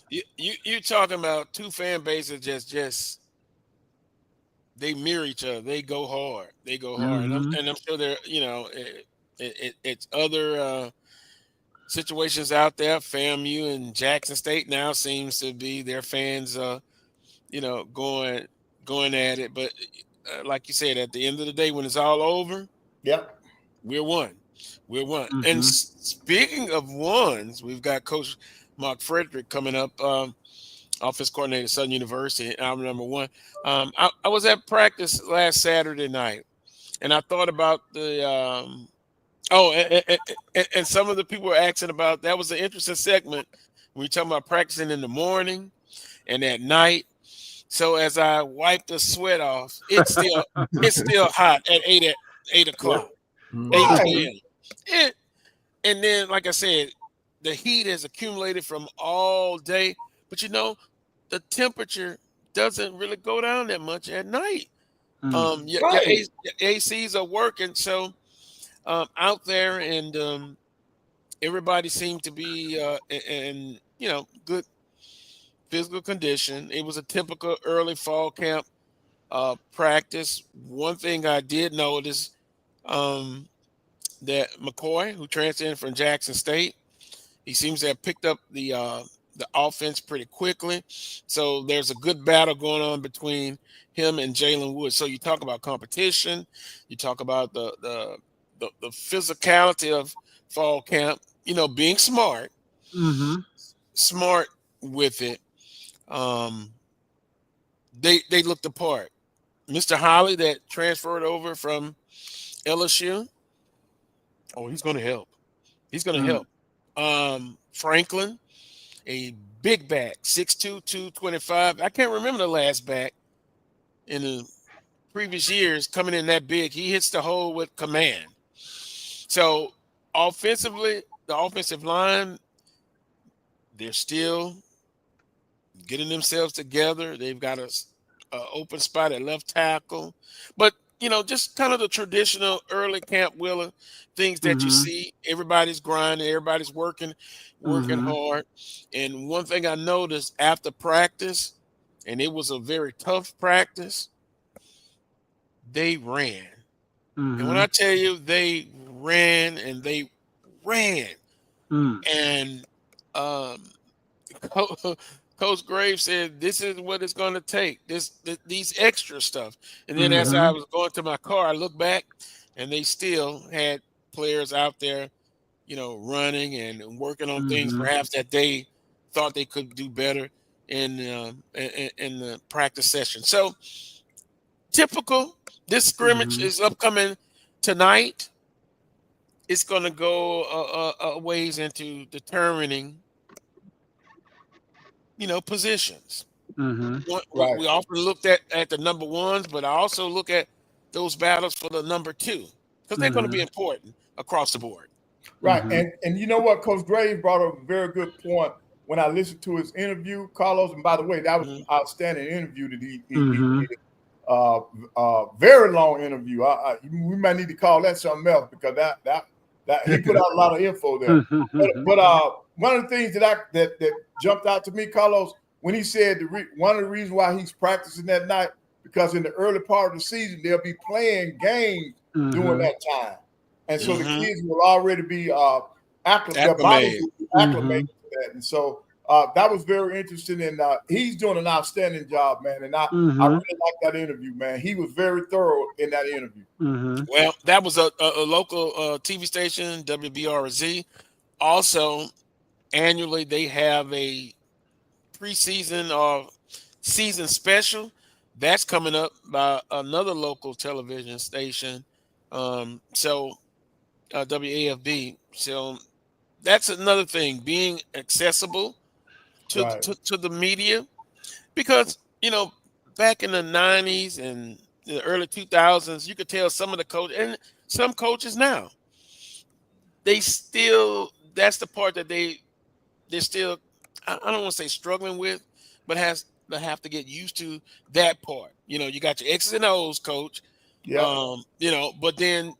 You talking about two fan bases just they mirror each other. They go hard. And I'm sure there, it's other situations out there. FAMU and Jackson State now seems to be their fans, going at it. But like you said, at the end of the day, when it's all over, we're one. And speaking of ones, we've got Coach Mark Frederick coming up, offense coordinator at Southern University, album number 1. I was at practice last Saturday night, and I thought about the and some of the people were asking about that. Was an interesting segment. We were talking about practicing in the morning and at night. So as I wiped the sweat off, it's still hot at 8 o'clock, 8 p.m. And then, like I said, the heat has accumulated from all day. But the temperature doesn't really go down that much at night. Your ACs are working, so out there, and everybody seemed to be in good physical condition. It was a typical early fall camp practice. One thing I did notice, that McCoy, who transferred in from Jackson State, he seems to have picked up the offense pretty quickly. So there's a good battle going on between him and Jalen Woods. So you talk about competition, you talk about the physicality of fall camp, being smart with it. They looked apart. Mr. Holly, that transferred over from LSU, he's going to help. He's going to help. Franklin, a big back, 6'2", 225. I can't remember the last back in the previous years coming in that big. He hits the hole with command. So offensively, the offensive line, they're still getting themselves together. They've got a open spot at left tackle. But, just kind of the traditional early camp Wheeler things that you see. Everybody's grinding. Everybody's working hard. And one thing I noticed after practice, and it was a very tough practice, they ran. And when I tell you they ran and they ran, and Coach Graves said, this is what it's going to take, these extra stuff. And then as I was going to my car, I looked back, and they still had players out there, running and working on things perhaps that they thought they could do better in the practice session. So typical, this scrimmage is upcoming tonight. It's going to go a ways into determining positions. We often looked at the number ones, but I also look at those battles for the number two, because they're going to be important across the board. Right. And you know what? Coach Graves brought up a very good point when I listened to his interview, Carlos. And by the way, that was an outstanding interview that he did. Very long interview. We might need to call that something else because that he put out a lot of info there. But one of the things that jumped out to me, Carlos, when he said one of the reasons why he's practicing that night, because in the early part of the season they'll be playing games during that time, and so the kids will already be acclimated to that, and so that was very interesting, and he's doing an outstanding job, man. And I really like that interview, man. He was very thorough in that interview. Well, that was a local TV station, WBRZ. Also, annually they have a preseason or season special that's coming up by another local television station. So WAFB. So that's another thing, being accessible to the media, because back in the 90s and the early 2000s, you could tell some of the coaches and some coaches now, that's the part that they're still, I don't want to say struggling with, but have to get used to that part. You got your X's and O's, coach. But then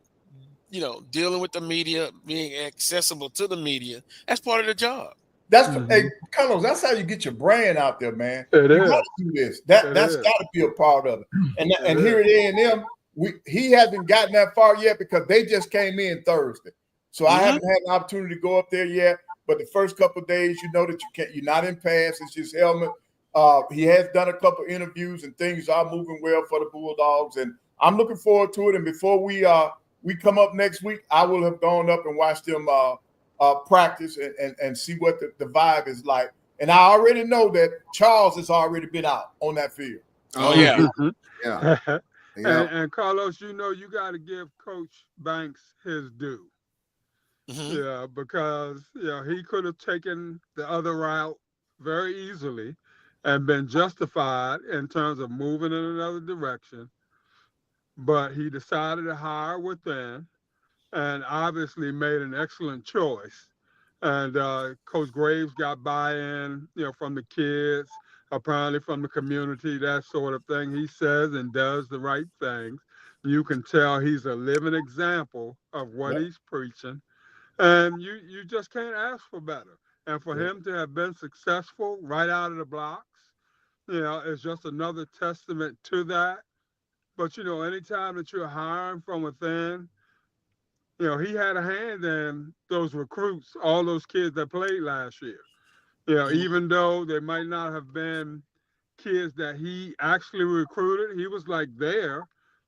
dealing with the media, being accessible to the media, that's part of the job. That's hey, Carlos, that's how you get your brand out there, man. You got to do this. That's got to be a part of it. And here at A&M, he hasn't gotten that far yet because they just came in Thursday. So I haven't had an opportunity to go up there yet. But the first couple of days, that you're not in pass. It's just helmet. He has done a couple of interviews and things are moving well for the Bulldogs, and I'm looking forward to it. And before we come up next week, I will have gone up and watched them practice and see what the vibe is like. And I already know that Charles has already been out on that field. Oh yeah, yeah. And Carlos, you got to give Coach Banks his due. Yeah, because he could have taken the other route very easily and been justified in terms of moving in another direction. But he decided to hire within and obviously made an excellent choice. And Coach Graves got buy-in, from the kids, apparently from the community, that sort of thing. He says and does the right things. You can tell he's a living example of what he's preaching. And you just can't ask for better. And for him to have been successful right out of the blocks, is just another testament to that. But, anytime that you're hiring from within, he had a hand in those recruits, all those kids that played last year. Even though they might not have been kids that he actually recruited, he was there,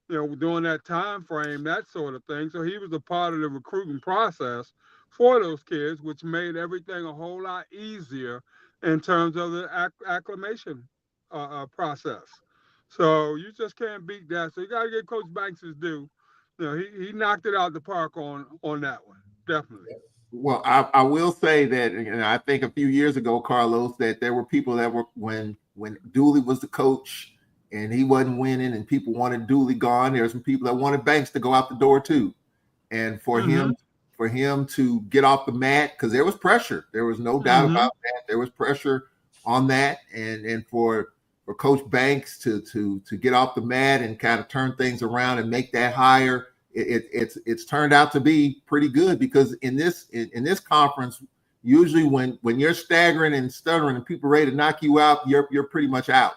during that time frame, that sort of thing. So he was a part of the recruiting process for those kids, which made everything a whole lot easier in terms of the acclimation process. So you just can't beat that. So you got to give Coach Banks his due. He knocked it out the park on that one, definitely. Well, I will say that, and I think a few years ago, Carlos, that there were people that were when Dooley was the coach and he wasn't winning and people wanted Dooley gone. There were some people that wanted Banks to go out the door too. And for him to get off the mat, because there was pressure. There was no doubt about that. There was pressure on that. And for Coach Banks to get off the mat and kind of turn things around and make that hire, it's turned out to be pretty good, because in this conference, usually when you're staggering and stuttering and people ready to knock you out, you're pretty much out.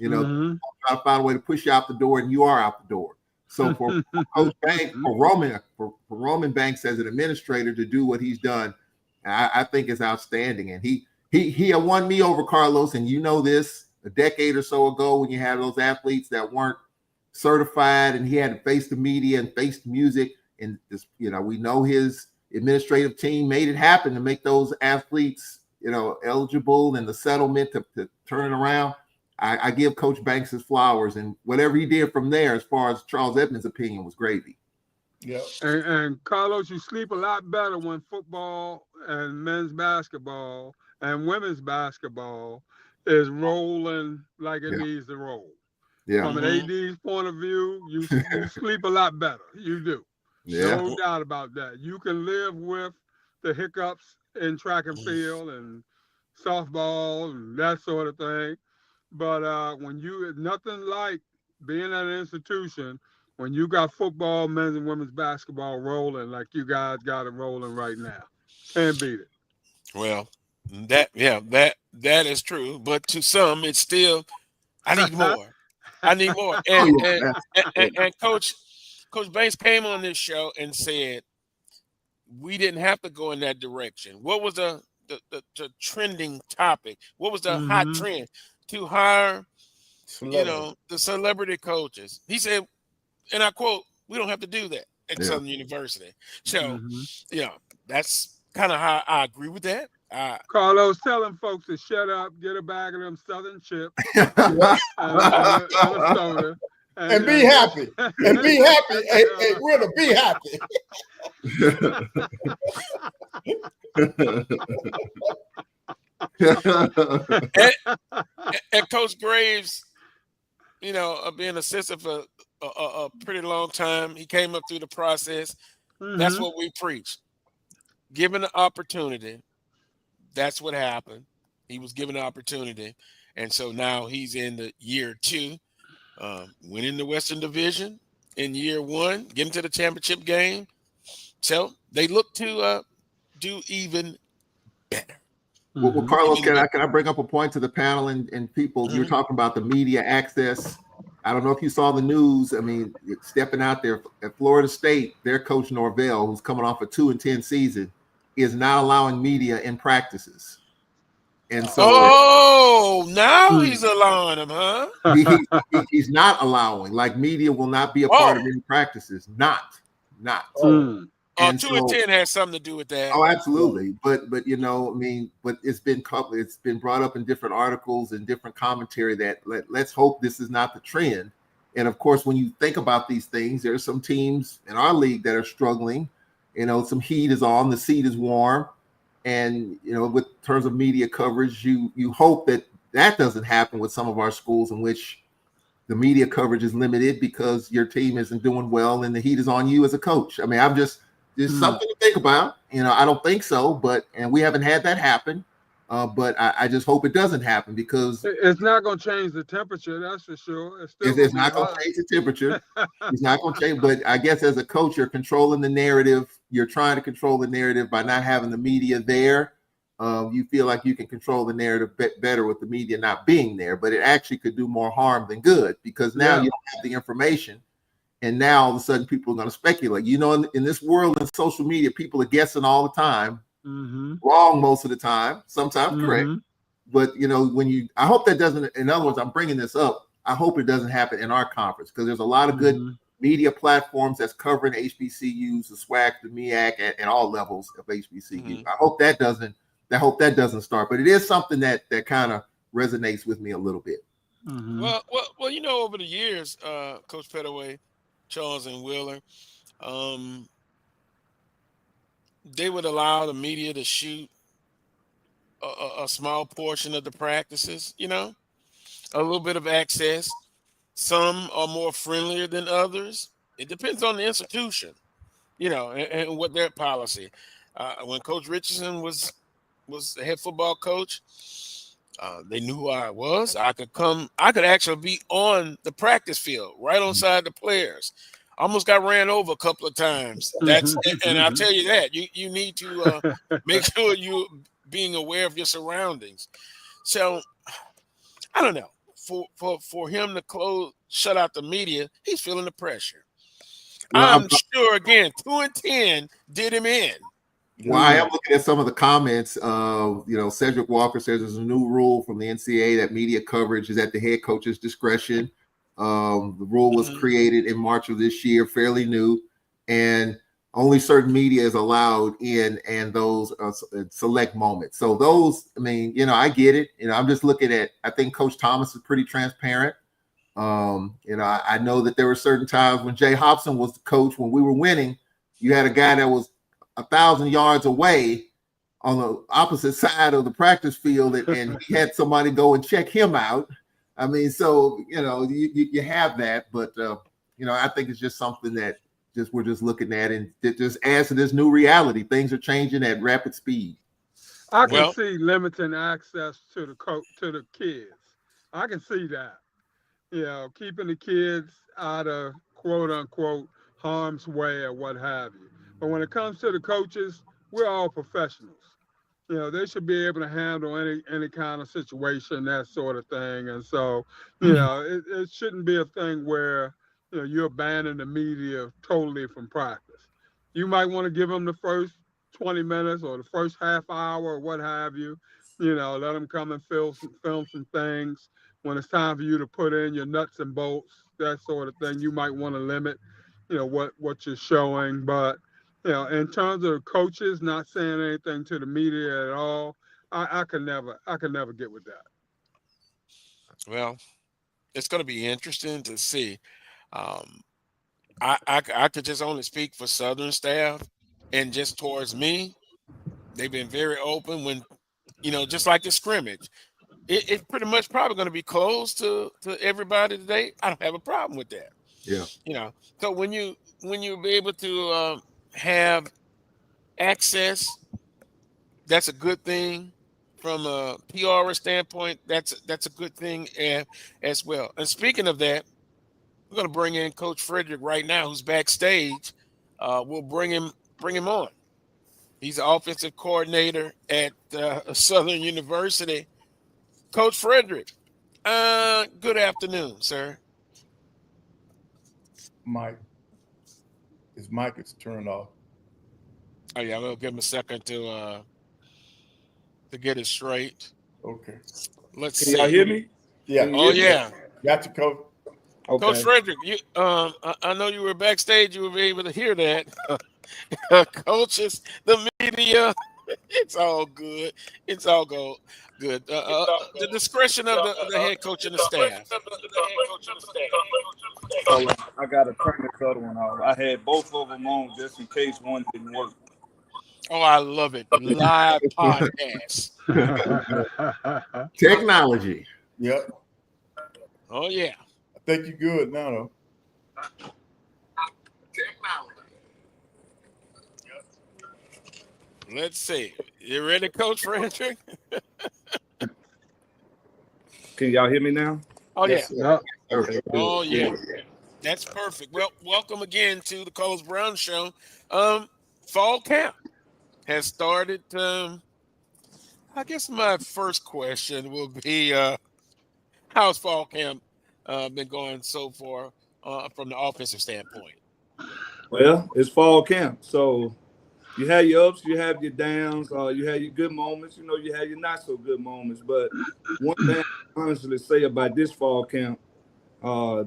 Try to find a way to push you out the door, and you are out the door. So for Coach Banks, for Roman Banks as an administrator to do what he's done, I think is outstanding. And he won me over, Carlos, and this a decade or so ago when you had those athletes that weren't certified and he had to face the media and face the music. And we know his administrative team made it happen to make those athletes, eligible, and the settlement to turn it around. I give Coach Banks his flowers, and whatever he did from there, as far as Charles Edmonds' opinion, was gravy. Yeah. And Carlos, you sleep a lot better when football and men's basketball and women's basketball is rolling like it needs to roll. Yeah. From an AD's point of view, you sleep a lot better. You do. Yeah. No doubt about that. You can live with the hiccups in track and field and softball and that sort of thing. But when nothing like being at an institution when you got football, men's and women's basketball rolling like you guys got it rolling right now. Can't beat it. Well, that is true, but to some, it's still. I need more. I need more. And Coach Banks came on this show and said we didn't have to go in that direction. What was the trending topic? What was the hot trend to hire? The celebrity coaches. He said, and I quote, "We don't have to do that at Southern University." So, that's kind of how I agree with that. Carlos telling folks to shut up, get a bag of them Southern chips and a soda. And be happy. And be happy. Hey, Willa, be happy. and Coach Graves, being assistant for a pretty long time, he came up through the process. That's what we preach. Given the opportunity, that's what happened. He was given the opportunity. And so now he's in the year 2, winning the Western Division in year 1, getting to the championship game. So they look to do even better. Well, Carlos, can I bring up a point to the panel and people? You're talking about the media access. I don't know if you saw the news. I mean, stepping out there at Florida State, their coach Norvell, who's coming off a 2-10 season, is not allowing media in practices. And so, now he's allowing them, huh? He's not allowing. Like, media will not be a part of any practices. Not. 2-10 has something to do with that. Oh, absolutely. But it's been brought up in different articles and different commentary that let's hope this is not the trend. And of course, when you think about these things, there are some teams in our league that are struggling. Some heat is on, the seat is warm. And, with terms of media coverage, you hope that doesn't happen with some of our schools in which the media coverage is limited because your team isn't doing well and the heat is on you as a coach. I mean, there's something to think about. I don't think so, and we haven't had that happen. But I just hope it doesn't happen because it's not going to change the temperature. That's for sure. It's not going to change the temperature. It's not going to change. But I guess as a coach, you're controlling the narrative. You're trying to control the narrative by not having the media there. You feel like you can control the narrative better with the media not being there. But it actually could do more harm than good because now you don't have the information. And now all of a sudden people are going to speculate. In this world of social media, people are guessing all the time. Wrong most of the time, sometimes correct. But I hope that doesn't, in other words, I'm bringing this up. I hope it doesn't happen in our conference because there's a lot of good media platforms that's covering HBCUs, the SWAC, the MEAC, and all levels of HBCU. I hope that doesn't start, but it is something that kind of resonates with me a little bit. Well, over the years, Coach Pettaway, Charles and Wheeler, they would allow the media to shoot a small portion of the practices, a little bit of access. Some are more friendlier than others. It depends on the institution, and what their policy. When Coach Richardson was the head football coach, they knew who I was. I could actually be on the practice field, right on side the players. Almost got ran over a couple of times. And I'll tell you that you need to make sure you're being aware of your surroundings. So I don't know. For him to shut out the media, he's feeling the pressure. Well, I'm sure again, 2-10 did him in. Well, I am looking at some of the comments. Cedric Walker says there's a new rule from the NCAA that media coverage is at the head coach's discretion. The rule was created in March of this year, fairly new, and only certain media is allowed in and those select moments. So those, I get it. I'm just looking at, I think Coach Thomas is pretty transparent. I know that there were certain times when Jay Hobson was the coach, when we were winning, you had a guy that was 1,000 yards away on the opposite side of the practice field and he had somebody go and check him out. So, you have that, but, I think it's just something that we're just looking at, and it just adds to this new reality. Things are changing at rapid speed. I can see limiting access to the kids. I can see that. Keeping the kids out of quote unquote harm's way or what have you. But when it comes to the coaches, we're all professionals. They should be able to handle any kind of situation, that sort of thing. And so, it shouldn't be a thing where, you abandon the media totally from practice. You might want to give them the first 20 minutes or the first half hour or what have you. Let them come and film some things. When it's time for you to put in your nuts and bolts, that sort of thing, you might want to limit, what you're showing. But in terms of coaches not saying anything to the media at all, I can never get with that. Well, it's going to be interesting to see. I could just only speak for Southern staff, and just towards me, they've been very open when, just like the scrimmage. It's pretty much probably going to be closed to everybody today. I don't have a problem with that. Yeah. So when you be able to have access, that's a good thing. From a PR standpoint, that's a good thing as well. And speaking of that, we're going to bring in Coach Frederick right now, who's backstage. We'll bring him on. He's the offensive coordinator at Southern University. Coach Frederick, good afternoon, sir. Mike. His mic is turned off. Oh yeah, we'll give him a second to get it straight. Okay. Let's Can see. y'all hear me? Yeah. Oh yeah. Got you, Coach. Okay. Coach Frederick, you I know you were backstage. You were able to hear that. Coaches, the media, it's all good. It's all good. The discretion of the head coach and the staff. So I got to turn this other one off. I had both of them on just in case one didn't work. Oh, I love it. Live podcast. Technology. Yep. Oh, yeah. I think you're good now, though. Let's see. You ready, Coach Frederick? Can y'all hear me now? Oh, yeah. Yeah. Okay. Oh, yeah. That's perfect. Well, welcome again to the Coach Brown Show. Fall camp has started. I guess my first question will be, how's fall camp been going so far from the offensive standpoint? Well, it's fall camp, so you have your ups, you have your downs, you have your good moments, you have your not so good moments. But one thing I honestly say about this fall camp,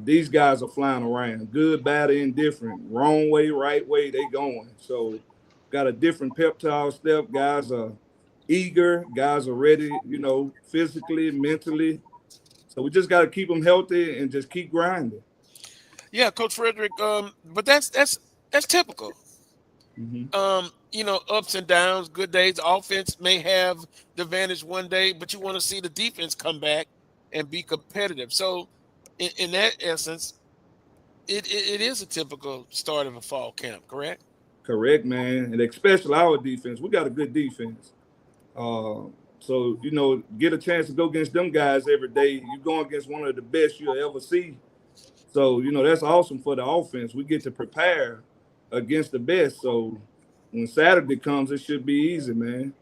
these guys are flying around, good, bad, or indifferent, wrong way, right way, they going. So got a different pep talk step. Guys are eager, guys are ready, physically, mentally. So we just got to keep them healthy and just keep grinding. Yeah, Coach Frederick. But that's typical. Mm-hmm. Ups and downs, good days. Offense may have the advantage one day, but you want to see the defense come back and be competitive. So, in that essence, it is a typical start of a fall camp, correct? Correct, man. And especially our defense. We got a good defense. So, get a chance to go against them guys every day. You're going against one of the best you'll ever see. So, that's awesome for the offense. We get to prepare against the best. So, when Saturday comes, it should be easy, man.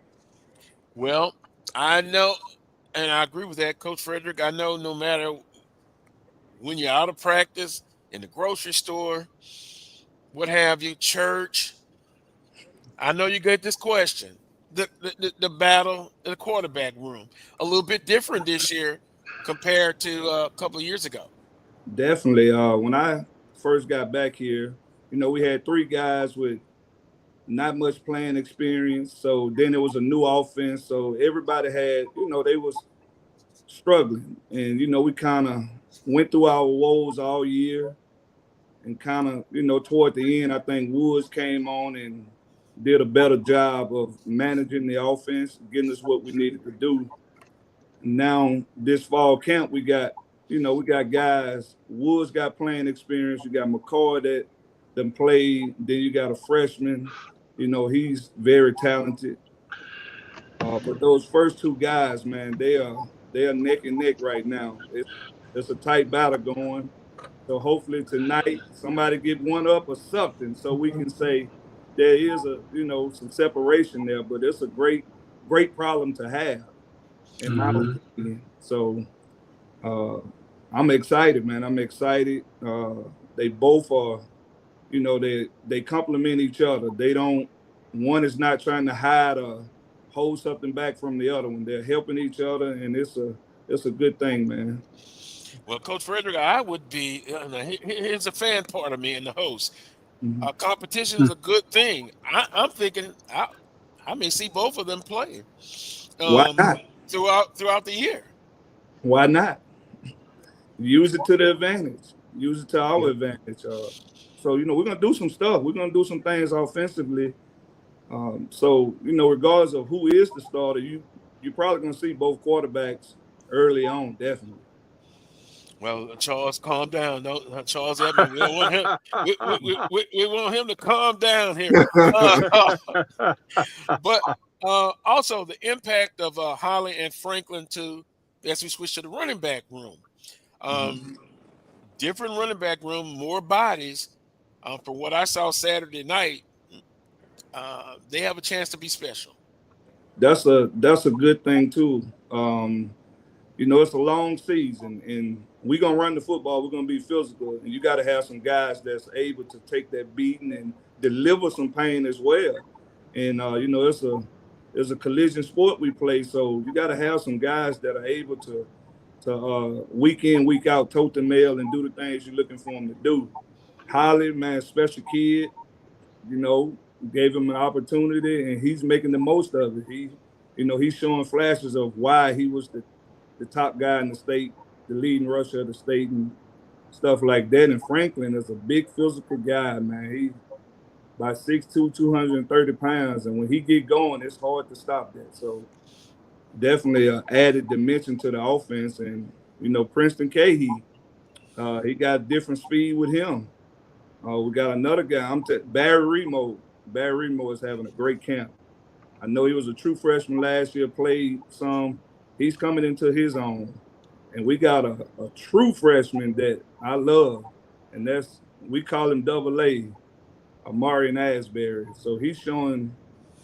Well, I know, and I agree with that, Coach Frederick. I know no matter when you're out of practice, in the grocery store, what have you, church, I know you get this question. The battle in the quarterback room, a little bit different this year compared to a couple of years ago. Definitely. When I first got back here, we had 3 guys with not much playing experience. So then it was a new offense. So everybody had, they was struggling. And, we kind of went through our woes all year. And kind of, toward the end, I think Woods came on and did a better job of managing the offense, getting us what we needed to do. Now, this fall camp, we got guys. Woods got playing experience. You got McCoy them played. Then you got a freshman, he's very talented. But those first two guys, man, they are neck and neck right now. It's a tight battle going. So hopefully tonight somebody get one up or something, so we can say there is some separation there. But it's a great problem to have, in my opinion. So I'm excited, man. I'm excited. They both are, they complement each other. One is not trying to hide or hold something back from the other one. They're helping each other, and it's a good thing, man. Well, Coach Frederick, I would be. Here's a fan part of me and the host. Competition is a good thing. I'm thinking I may see both of them play. Why not? Throughout the year. Why not? Use it to the advantage. Use it to our advantage. So we're gonna do some stuff. We're gonna do some things offensively. So regardless of who is the starter, you're probably gonna see both quarterbacks early on, definitely. Well, Charles, calm down. No, Charles Edmond, we don't want him. We want him to calm down here. But also the impact of Holly and Franklin as we switch to the running back room. Different running back room, more bodies. From what I saw Saturday night, they have a chance to be special. That's a good thing too. It's a long season, and we're going to run the football. We're going to be physical, and you got to have some guys that's able to take that beating and deliver some pain as well. And, it's a collision sport we play, so you got to have some guys that are able to week in, week out, tote the mail and do the things you're looking for them to do. Holly, man, special kid, gave him an opportunity, and he's making the most of it. He's showing flashes of why he was the top guy in the state, the leading rusher of the state and stuff like that. And Franklin is a big physical guy, man. He's about 6'2", 230 pounds. And when he get going, it's hard to stop that. So definitely an added dimension to the offense. And, Princeton Cahey, he got different speed with him. We got another guy, Barry Remo. Barry Remo is having a great camp. I know he was a true freshman last year, played some. He's coming into his own. And we got a true freshman that I love, and we call him Double A, Amari Asbury. So he's showing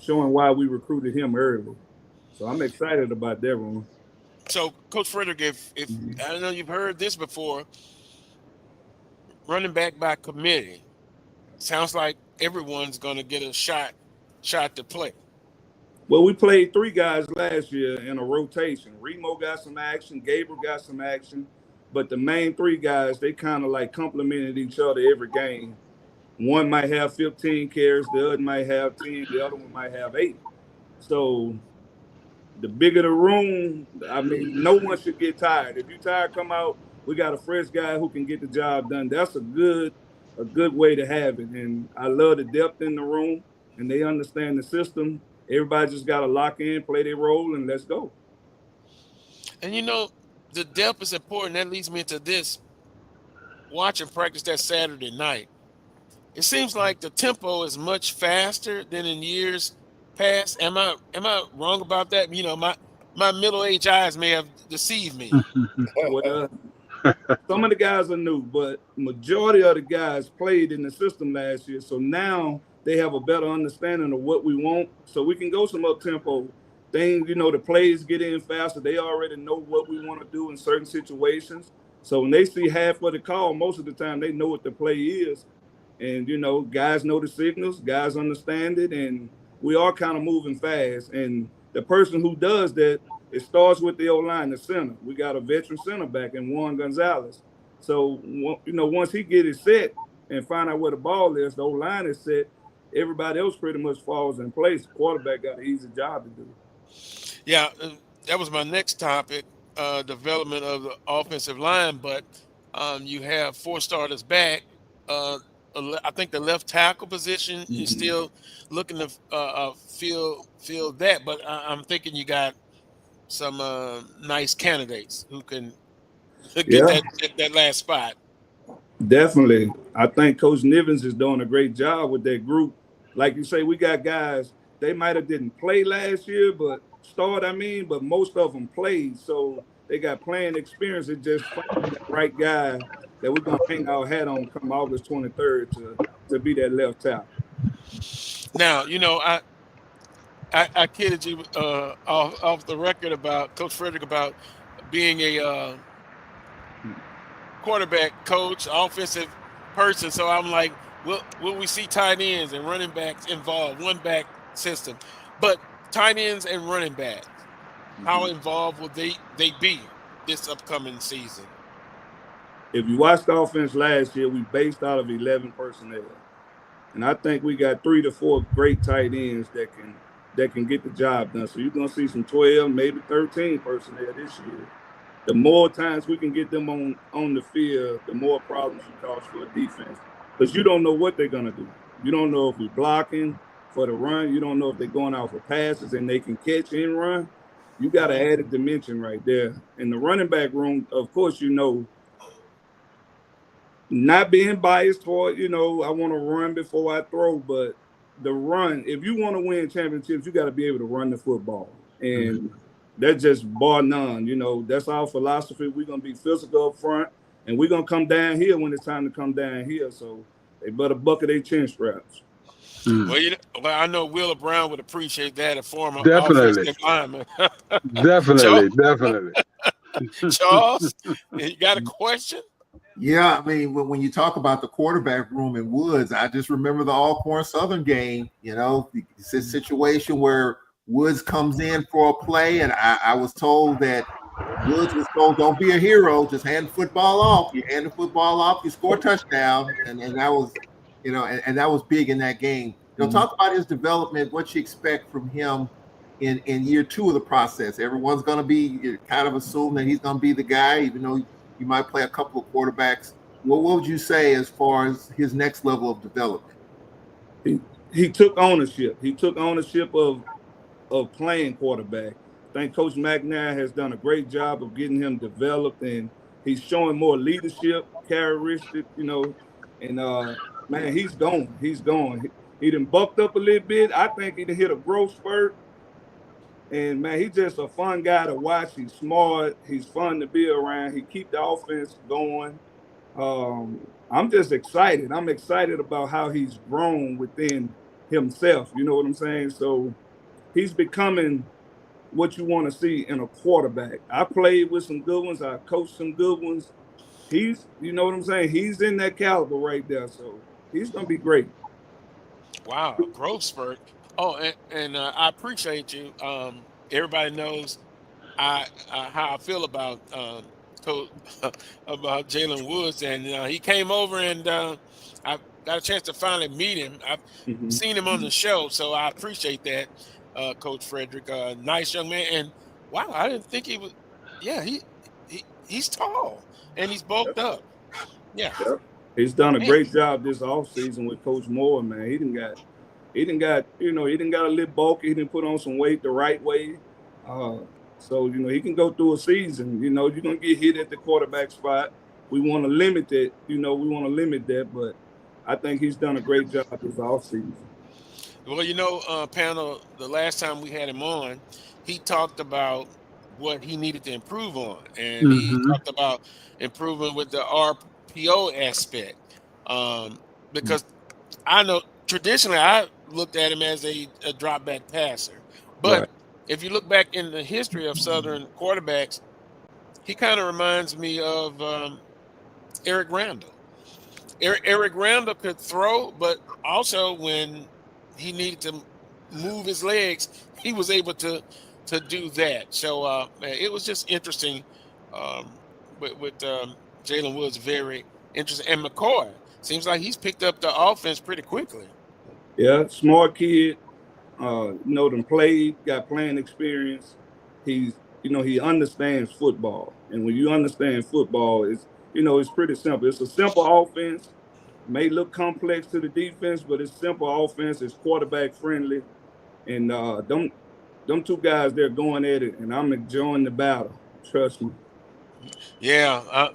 why we recruited him early. So I'm excited about that one. So, Coach Frederick, if I don't know you've heard this before, running back by committee, sounds like everyone's going to get a shot to play. Well, we played three guys last year in a rotation. Remo got some action, Gabriel got some action, but the main three guys, they kind of like complemented each other every game. One might have 15 carries, the other might have 10, the other one might have 8. So the bigger the room, no one should get tired. If you're tired, come out. We got a fresh guy who can get the job done. That's a good way to have it. And I love the depth in the room, and they understand the system. Everybody just got to lock in, play their role, and let's go. And, the depth is important. That leads me into this. Watching practice that Saturday night, it seems like the tempo is much faster than in years past. Am I wrong about that? My middle-aged eyes may have deceived me. Well, some of the guys are new, but majority of the guys played in the system last year. So now they have a better understanding of what we want, so we can go some up-tempo things. The plays get in faster. They already know what we want to do in certain situations. So when they see half of the call, most of the time they know what the play is. And, guys know the signals, guys understand it, and we are kind of moving fast. And the person who does that, it starts with the O-line, the center. We got a veteran center back in Juan Gonzalez. So, once he get it set and find out where the ball is, the O-line is set, everybody else pretty much falls in place. The quarterback got an easy job to do. Yeah, that was my next topic, development of the offensive line. But you have 4 starters back. I think the left tackle position is still looking to fill that. But I'm thinking you got some nice candidates who can get that last spot. Definitely. I think Coach Nivens is doing a great job with that group. Like you say, we got guys, they might have didn't play last year, but but most of them played. So they got playing experience. It's just finding that right guy that we're going to hang our hat on come August 23rd to be that left tackle. Now, I kidded you off the record about Coach Frederick about being a quarterback coach, offensive person. So I'm like, will we see tight ends and running backs involved, one back system? But tight ends and running backs, how involved will they be this upcoming season? If you watched the offense last year, we based out of 11 personnel. And I think we got 3 to 4 great tight ends that can get the job done. So you're going to see some 12, maybe 13 personnel this year. The more times we can get them on the field, the more problems you cause for a defense. Because you don't know what they're going to do. You don't know if we're blocking for the run. You don't know if they're going out for passes and they can catch and run. You got to add a dimension right there. In the running back room, of course, not being biased toward, I want to run before I throw, but the run, if you want to win championships, you got to be able to run the football. And that's just bar none. That's our philosophy. We're going to be physical up front, and we're going to come down here when it's time to come down here. So they better buckle their chin straps. Well, I know Wheeler Brown would appreciate that, a former Definitely. offensive lineman. Definitely. Charles, you got a question? Yeah, I mean, when you talk about the quarterback room in Woods, I just remember the Alcorn Southern game. It's a situation where Woods comes in for a play, and I was told that Woods was told, don't be a hero, just hand the football off. You hand the football off, you score a touchdown, and that was, and that was big in that game. Talk about his development, what you expect from him in year 2 of the process. Everyone's going to be kind of assume that he's going to be the guy, even though you might play a couple of quarterbacks. What would you say as far as his next level of development? He took ownership. He took ownership of playing quarterback. I think Coach McNair has done a great job of getting him developed, and he's showing more leadership characteristics, and man, he's going. He done bucked up a little bit. I think he done hit a growth spurt. And, man, he's just a fun guy to watch. He's smart. He's fun to be around. He keeps the offense going. I'm just excited. I'm excited about how he's grown within himself. You know what I'm saying? So he's becoming what you want to see in a quarterback. I played with some good ones. I coached some good ones. You know what I'm saying? He's in that caliber right there. So he's going to be great. Wow, growth spurt. Oh, and I appreciate you. Everybody knows how I feel about about Jalen Woods, and he came over, and I got a chance to finally meet him. I've seen him on the show, so I appreciate that, Coach Frederick. Nice young man, and wow, I didn't think he was. Yeah, he's tall and he's bulked up. Yeah, he's done a great job this offseason with Coach Moore. Man, he didn't got a little bulky. He didn't put on some weight the right way. So, he can go through a season. You're going to get hit at the quarterback spot. We want to limit that. But I think he's done a great job this offseason. Well, panel, the last time we had him on, he talked about what he needed to improve on. And he talked about improving with the RPO aspect. Because I know traditionally I looked at him as a drop back passer. But if you look back in the history of Southern quarterbacks, he kind of reminds me of Eric Randall. Eric Randall could throw, but also when he needed to move his legs, he was able to do that. So it was just interesting with Jalen Woods, very interesting. And McCoy, seems like he's picked up the offense pretty quickly. Yeah, smart kid. Them played, got playing experience. He understands football. And when you understand football, it's pretty simple. It's a simple offense. May look complex to the defense, but it's simple offense. It's quarterback friendly. And them two guys, they're going at it, and I'm enjoying the battle. Trust me. Yeah,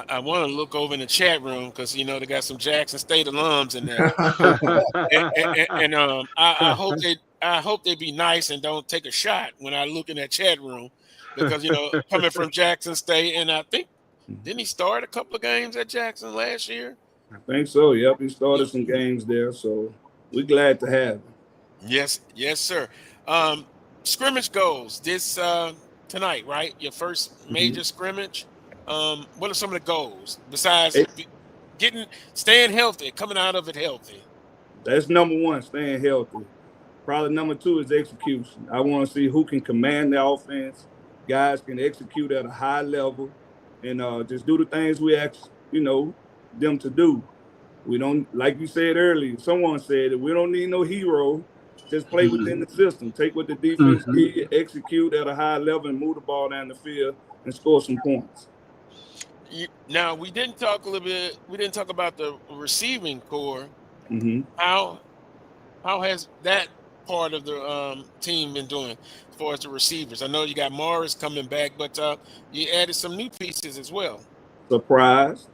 I want to look over in the chat room because they got some Jackson State alums in there, and I hope they be nice and don't take a shot when I look in that chat room because coming from Jackson State, and I think didn't he start a couple of games at Jackson last year? I think so. Yep, he started some games there, so we're glad to have him. Yes, sir. Scrimmage goals this tonight, right? Your first major scrimmage. What are some of the goals besides staying healthy, coming out of it healthy? That's number one, staying healthy. Probably number two is execution. I want to see who can command the offense. Guys can execute at a high level and just do the things we ask, them to do. We don't, like you said earlier, someone said that we don't need no hero. Just play within the system. Take what the defense did, execute at a high level, and move the ball down the field and score some points. Now we didn't talk about the receiving core. How has that part of the team been doing as far as the receivers? I know you got Morris coming back, but you added some new pieces as well. Surprised.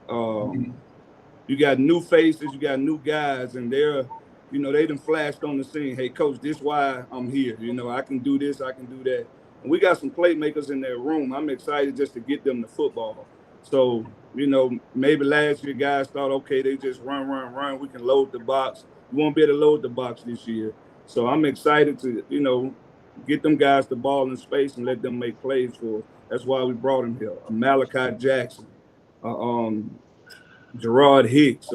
You got new faces, you got new guys, and they're, they done flashed on the scene. Hey, coach, this is why I'm here. I can do this, I can do that. And we got some playmakers in their room. I'm excited just to get them the football. So, maybe last year guys thought, okay, they just run. We can load the box. We won't be able to load the box this year. So I'm excited to, get them guys the ball in space and let them make plays for us. That's why we brought him here. Malachi Jackson, Gerard Hicks,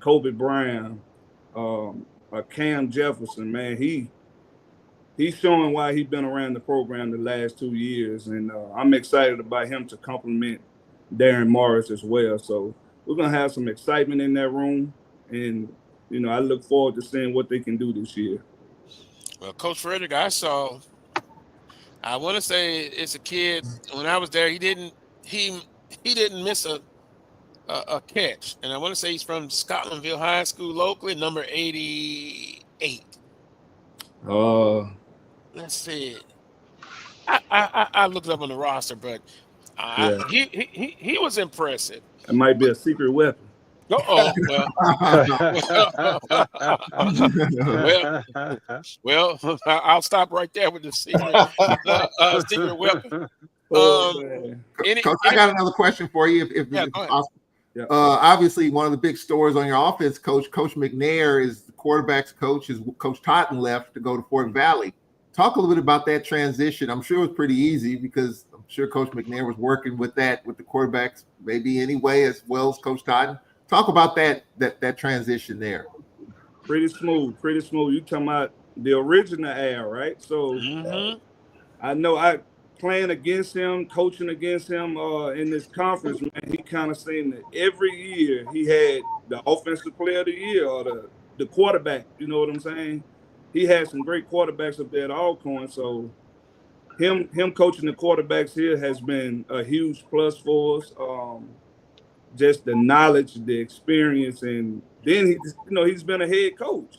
Kobe Brown, Cam Jefferson, man, he's showing why he's been around the program the last 2 years, and I'm excited about him to complement Darren Morris as well. So we're gonna have some excitement in that room, and I look forward to seeing what they can do this year. Well, Coach Frederick, I want to say it's a kid. When I was there, he didn't miss a catch, and I want to say he's from Scotlandville High School locally, number 88. Let's see. I looked up on the roster, but he was impressive. It might be a secret weapon. Well, I'll stop right there with the secret weapon. Coach, I got another question for you, if possible. Yeah. Obviously, one of the big stories on your offense, Coach McNair, is the quarterback's coach. Is Coach Totten left to go to Fort Valley. Talk a little bit about that transition. I'm sure it was pretty easy because I'm sure Coach McNair was working with the quarterbacks maybe anyway, as well as Coach Totten. Talk about that transition there. Pretty smooth. You talking about the original Al, right? So I know playing against him, coaching against him in this conference, man, he kind of seemed that every year he had the offensive player of the year or the quarterback. You know what I'm saying? He had some great quarterbacks up there at Alcorn. So him coaching the quarterbacks here has been a huge plus for us. Just the knowledge, the experience, and then he's been a head coach.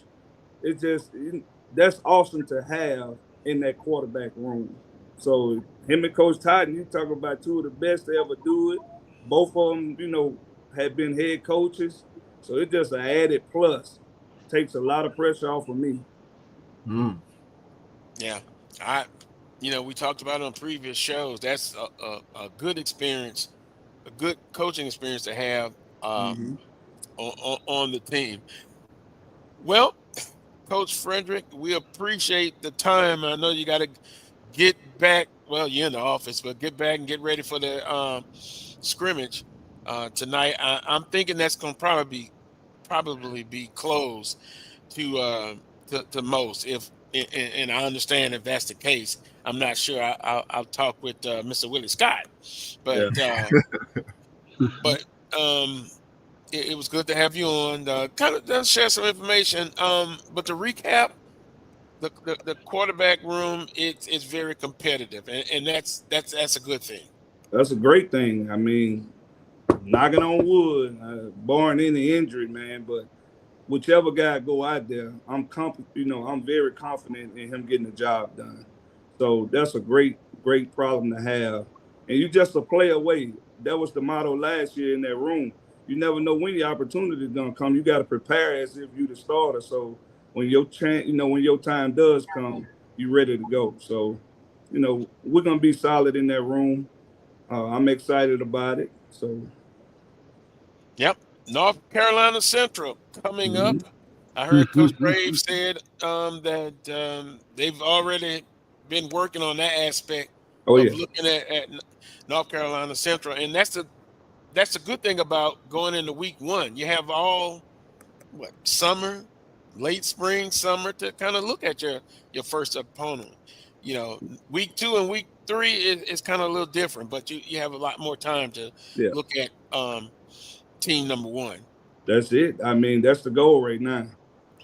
That's awesome to have in that quarterback room. So him and Coach Totten, you talk about two of the best to ever do it. Both of them, have been head coaches. So it's just an added plus. Takes a lot of pressure off of me. Yeah. We talked about it on previous shows. That's a good experience, a good coaching experience to have on the team. Well, Coach Frederick, we appreciate the time. I know you got to get back. Well, you're in the office, but get back and get ready for the scrimmage tonight. I'm thinking that's going to probably be closed to most. And I understand if that's the case. I'm not sure. I'll talk with Mr. Willie Scott, but it was good to have you on. Kind of share some information. But to recap, the quarterback room it's very competitive, and that's a good thing. That's a great thing. I mean, knocking on wood, barring any injury, man. But whichever guy go out there, I'm very confident in him getting the job done. So that's a great problem to have. And you just a play away. that was the motto last year in that room. You never know when the opportunity is gonna come. You got to prepare as if you the starter. So when your chance, when your time does come, you ready to go. So, we're gonna be solid in that room. I'm excited about it. So, yep, North Carolina Central coming up. I heard Coach Brave said that they've already been working on that aspect of looking at North Carolina Central, and that's the good thing about going into week one. You have all summer, late spring, summer to kind of look at your first opponent. Week 2 and week 3 is kind of a little different, but you have a lot more time to look at team number 1. That's it. I mean, that's the goal right now.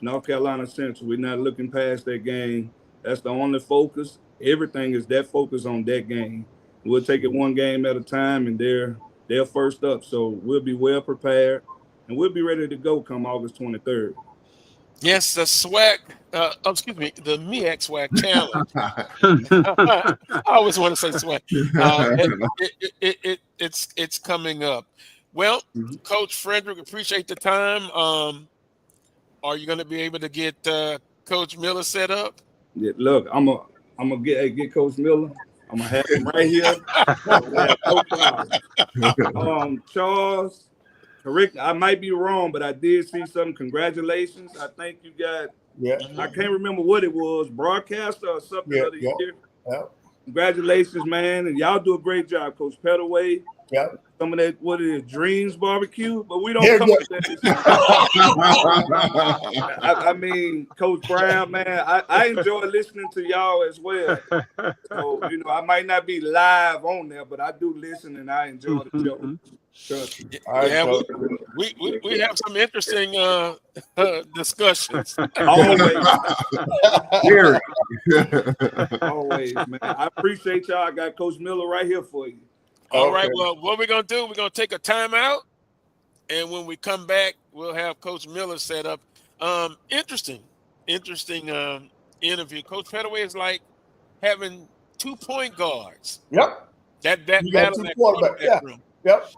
North Carolina Central, we're not looking past that game. That's the only focus. Everything is that focus on that game. We'll take it one game at a time, and they're first up. So we'll be well prepared, and we'll be ready to go come August 23rd. Yes, the SWAC, the MEAC SWAC challenge. I always want to say SWAC. It's coming up. Well, Coach Frederick, appreciate the time. Are you going to be able to get Coach Miller set up? Yeah, look, I'm gonna get Coach Miller. I'm gonna have him right here. Charles, correct. I might be wrong, but I did see something. Congratulations. I think you got. Yeah. I can't remember what it was, broadcaster or something of the year. Yeah. Congratulations, man, and y'all do a great job, Coach Pettaway. Yeah. Some of that, what it is, Dreams Barbecue, but we don't come with that. I mean, Coach Brown, man, I enjoy listening to y'all as well. So, I might not be live on there, but I do listen and I enjoy the show. Trust me. Yeah, we have some interesting discussions. Always. Always, man. I appreciate y'all. I got Coach Miller right here for you. All right, well, what we're going to do, we're going to take a timeout, and when we come back, we'll have Coach Miller set up. Interesting interview. Coach Pettaway is like having 2 point guards. Yep. That you got 2 quarterbacks. Room. Yep.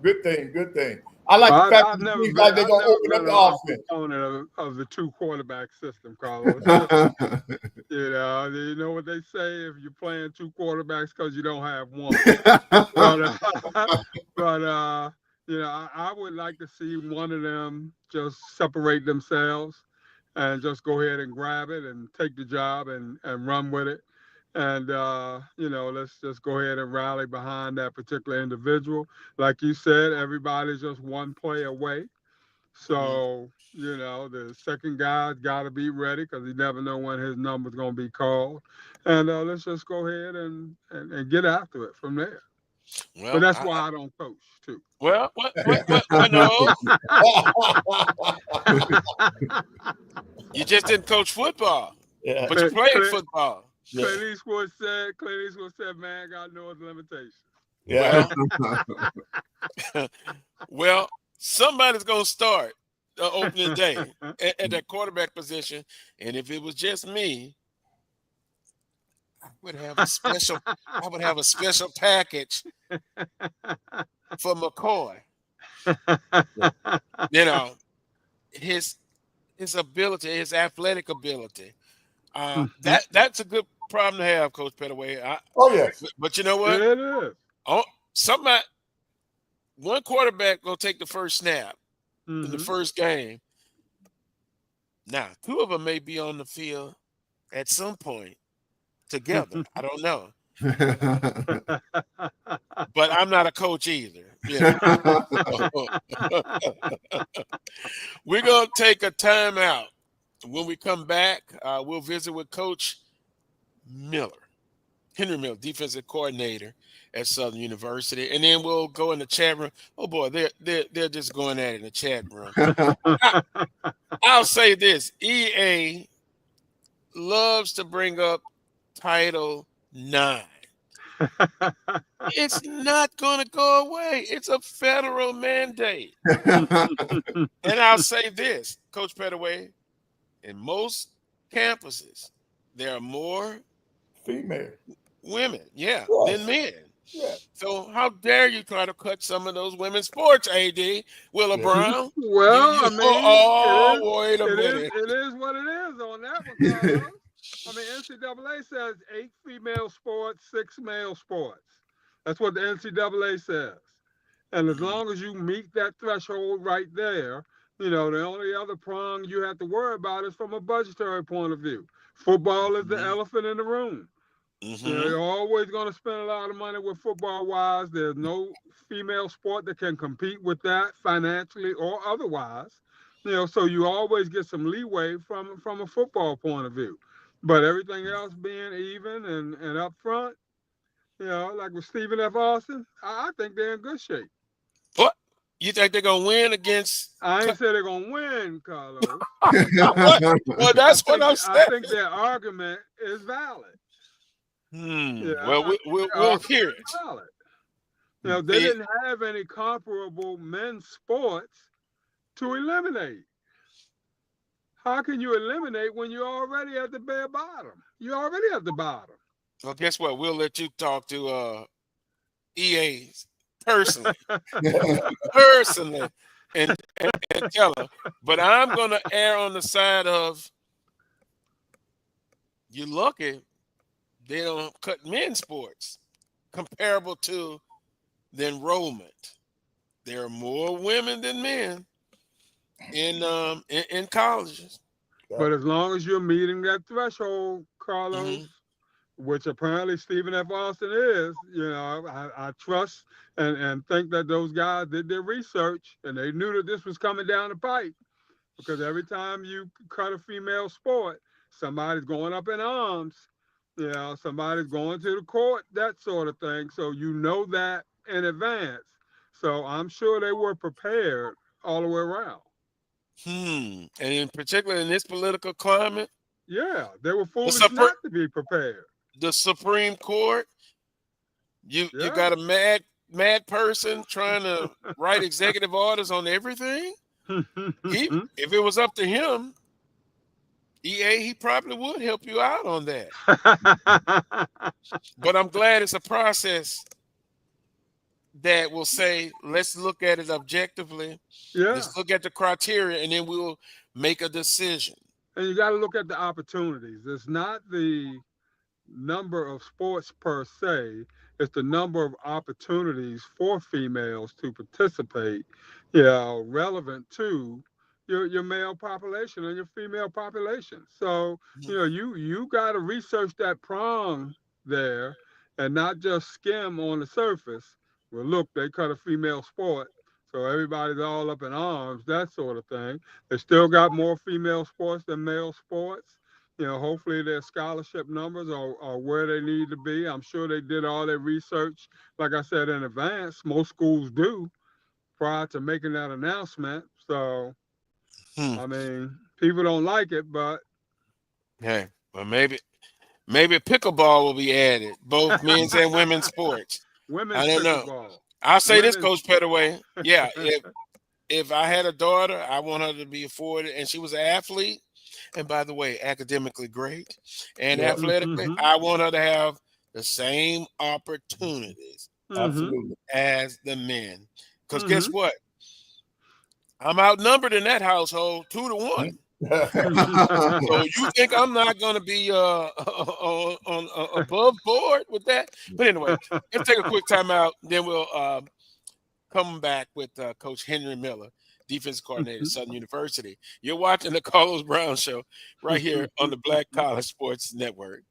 Good thing. I like the fact that it seems like they're going to open up the offense. Component of the 2 quarterback system, Carlos. You know what they say, if you're playing 2 quarterbacks because you don't have one. but I would like to see one of them just separate themselves and just go ahead and grab it and take the job and run with it. And, let's just go ahead and rally behind that particular individual. Like you said, everybody's just one play away. So, the second guy's got to be ready because you never know when his number's going to be called. And let's just go ahead and get after it from there. Well, but that's why I don't coach, too. Well, no. You just didn't coach football, but you played football. Clint Eastwood said, man, God knows limitations. Yeah. Well, somebody's going to start the opening day at that quarterback position. And if it was just me, I would have a special package for McCoy. His ability, his athletic ability. That's a good problem to have, Coach Pettaway. Yes. But you know what? It is. One quarterback gonna take the first snap in the first game. Now, 2 of them may be on the field at some point together. I don't know. But I'm not a coach either. We're gonna take a timeout. When we come back, we'll visit with Coach Henry Miller, defensive coordinator at Southern University, and then we'll go in the chat room. Oh boy, they're just going at it in the chat room. I'll say this: EA loves to bring up Title IX. It's not going to go away. It's a federal mandate. And I'll say this, Coach Pettaway. In most campuses, there are more female women, than men. Yeah. So how dare you try to cut some of those women's sports, AD Willa Brown? Well, I mean, wait a minute. it is what it is on that one, Carlos. I mean, NCAA says 8 female sports, 6 male sports. That's what the NCAA says. And as long as you meet that threshold right there, you know, the only other prong you have to worry about is from a budgetary point of view. Football is the elephant in the room. You know, you're always going to spend a lot of money with football-wise. There's no female sport that can compete with that financially or otherwise. You know, so you always get some leeway from a football point of view. But everything else being even and up front, you know, like with Stephen F. Austin, I think they're in good shape. What? You think they're going to win against? I ain't say they're going to win, Carlos. Well, that's what I'm saying. I think their argument is valid. Yeah, well, we'll hear it. Valid. You know, they didn't have any comparable men's sports to eliminate. How can you eliminate when you're already at the bare bottom? You're already at the bottom. Well, guess what? We'll let you talk to EAs personally, and tell her. But I'm going to err on the side of you're lucky they don't cut men's sports comparable to the enrollment. There are more women than men in colleges. But as long as you're meeting that threshold, Carlos, which apparently Stephen F. Austin is, you know, I trust and think that those guys did their research and they knew that this was coming down the pipe, because every time you cut a female sport, somebody's going up in arms, you know, somebody's going to the court, that sort of thing. So you know that in advance. So I'm sure they were prepared all the way around. And in particular in this political climate, yeah, they were foolish not to be prepared. The Supreme Court, you got a mad person trying to write executive orders on everything. If it was up to him, EA, he probably would help you out on that. But I'm glad it's a process that will say, let's look at it objectively. Yeah. Let's look at the criteria, and then we'll make a decision. And you got to look at the opportunities. It's not the number of sports per se. It's the number of opportunities for females to participate, you know, relevant to your male population and your female population. So, you know, you got to research that prong there and not just skim on the surface. Well, look, they cut a female sport, so everybody's all up in arms, that sort of thing. They still got more female sports than male sports. You know, hopefully their scholarship numbers are where they need to be. I'm sure they did all their research, like I said, in advance. Most schools do prior to making that announcement. So, I mean, people don't like it, but. Hey, well, maybe pickleball will be added, both men's and women's sports. I don't know. I'll say this, Coach Frederick. Yeah, if I had a daughter, I want her to be afforded, and she was an athlete, and by the way, academically great and athletically, I want her to have the same opportunities as the men. Because guess what? I'm outnumbered in that household 2-1. So you think I'm not going to be on above board with that? But anyway, let's take a quick time out. Then we'll come back with Coach Henry Miller, defensive coordinator at Southern University. You're watching the Carlos Brown Show right here on the Black College Sports Network.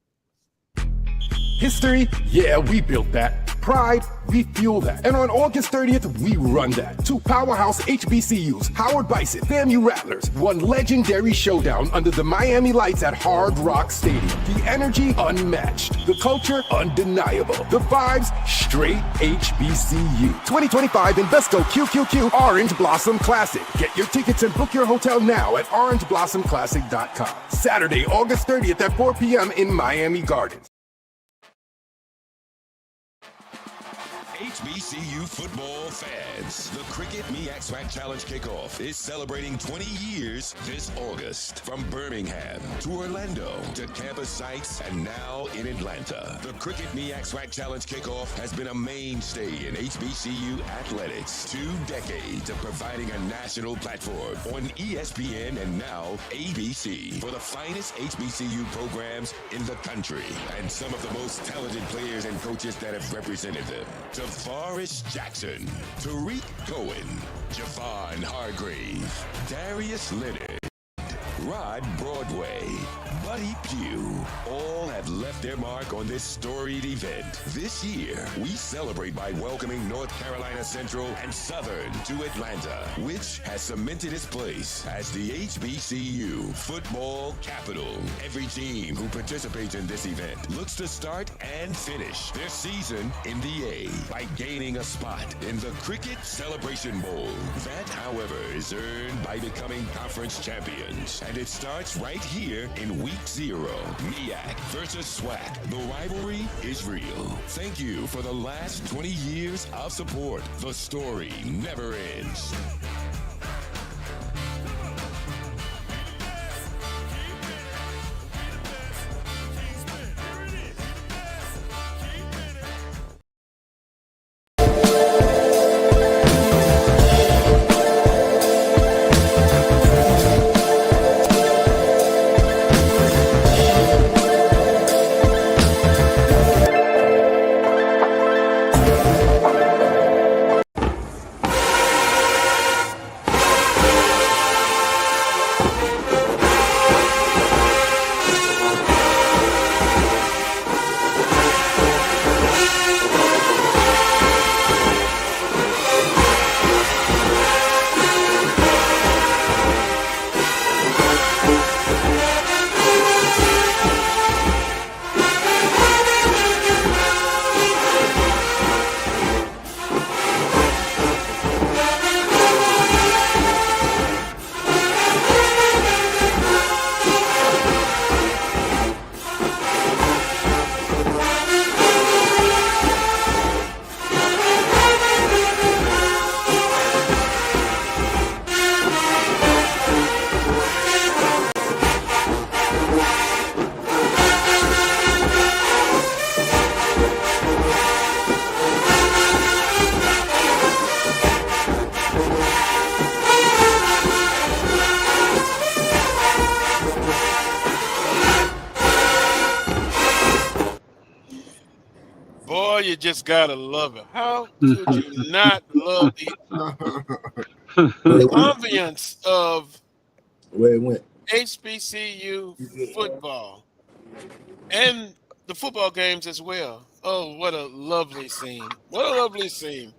History? Yeah, we built that. Pride? We fuel that. And on August 30th, we run that. Two powerhouse HBCUs, Howard Bison, FAMU Rattlers, one legendary showdown under the Miami lights at Hard Rock Stadium. The energy, unmatched. The culture, undeniable. The vibes, straight HBCU. 2025 Invesco QQQ Orange Blossom Classic. Get your tickets and book your hotel now at orangeblossomclassic.com. Saturday, August 30th at 4 p.m. in Miami Gardens. HBCU football fans, the Cricket MEAC SWAC Challenge Kickoff is celebrating 20 years this August. From Birmingham to Orlando to campus sites and now in Atlanta, the Cricket MEAC SWAC Challenge Kickoff has been a mainstay in HBCU athletics. 2 decades of providing a national platform on ESPN and now ABC for the finest HBCU programs in the country and some of the most talented players and coaches that have represented them. DeForest Jackson, Tariq Cohen, Javon Hargrave, Darius Leonard, Rod Broadway, Buddy Pugh, all have left their mark on this storied event. This year, we celebrate by welcoming North Carolina Central and Southern to Atlanta, which has cemented its place as the HBCU football capital. Every team who participates in this event looks to start and finish their season in the A by gaining a spot in the Cricket Celebration Bowl. That, however, is earned by becoming conference champions. And it starts right here in week 0. MEAC versus SWAC. The rivalry is real. Thank you for the last 20 years of support. The story never ends. Boy, you just gotta love it. How could you not love the ambience of where it went? HBCU football and the football games as well? Oh, what a lovely scene. What a lovely scene.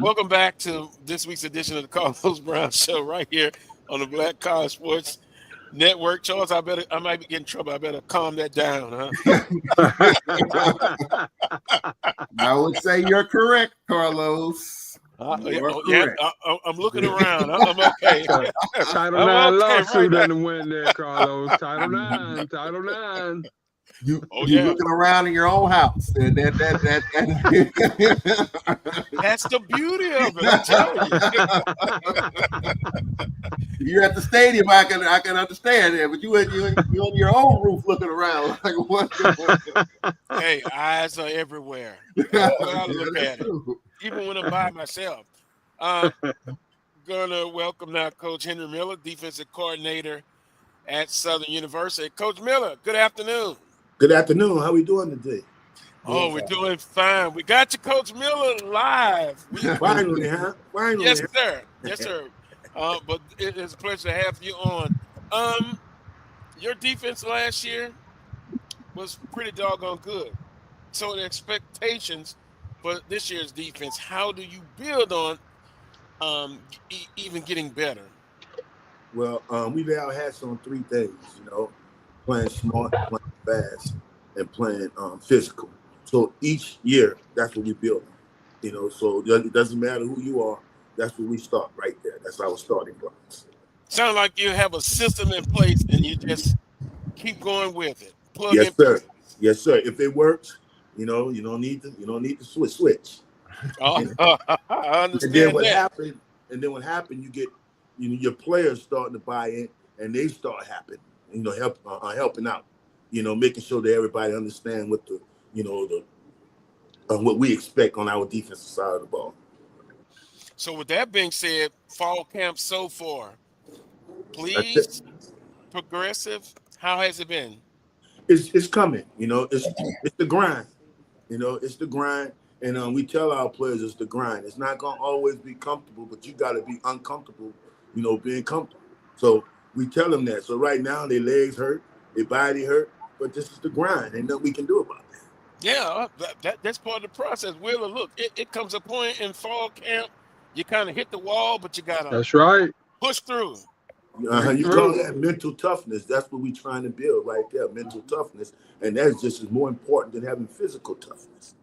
Welcome back to this week's edition of the Carlos Brown Show right here on the Black College Sports Network. Charles, I might be getting in trouble. I better calm that down, huh? I would say you're correct, Carlos. Yeah, I'm looking around. I'm okay. Title IX lawsuit doesn't win there, Carlos. Title IX. You're looking around in your own house. And That's the beauty of it. I'm telling you. You're at the stadium. I can understand that, but you on your own roof looking around. Like what? Hey, eyes are everywhere. I gotta look at it, even when I'm by myself. Gonna welcome now Coach Henry Miller, defensive coordinator at Southern University. Coach Miller, good afternoon. Good afternoon. How we doing today? Oh, we're doing fine. We got you, Coach Miller, live. Finally, huh? Finally. Yes, sir. Yes, sir. But it is a pleasure to have you on. Your defense last year was pretty doggone good. So the expectations for this year's defense, how do you build on even getting better? Well, we've now had some 3 things, playing smart, playing fast, and playing physical. So each year, that's what we build on. So it doesn't matter who you are. That's where we start right there. That's our starting blocks. Sound like you have a system in place and you just keep going with it. Yes, sir. Yes, sir. If it works, You know, you don't need to switch. Oh, And, I and then understand what that. happened? And then what happened? You get, your players starting to buy in, and they start helping out. Making sure that everybody understand what what we expect on our defensive side of the ball. So with that being said, fall camp so far, That's it. please, progressive, how has it been? It's coming. It's the grind. It's the grind. And we tell our players it's the grind. It's not gonna always be comfortable, but you gotta be uncomfortable, being comfortable. So we tell them that. So right now their legs hurt, their body hurt, but this is the grind. Ain't nothing we can do about that. Yeah, that's part of the process. Wheeler, look, it comes a point in fall camp, you kind of hit the wall, but you gotta That's right. push through. You call that mental toughness. That's what we're trying to build right there, mental toughness. And that's just as more important than having physical toughness.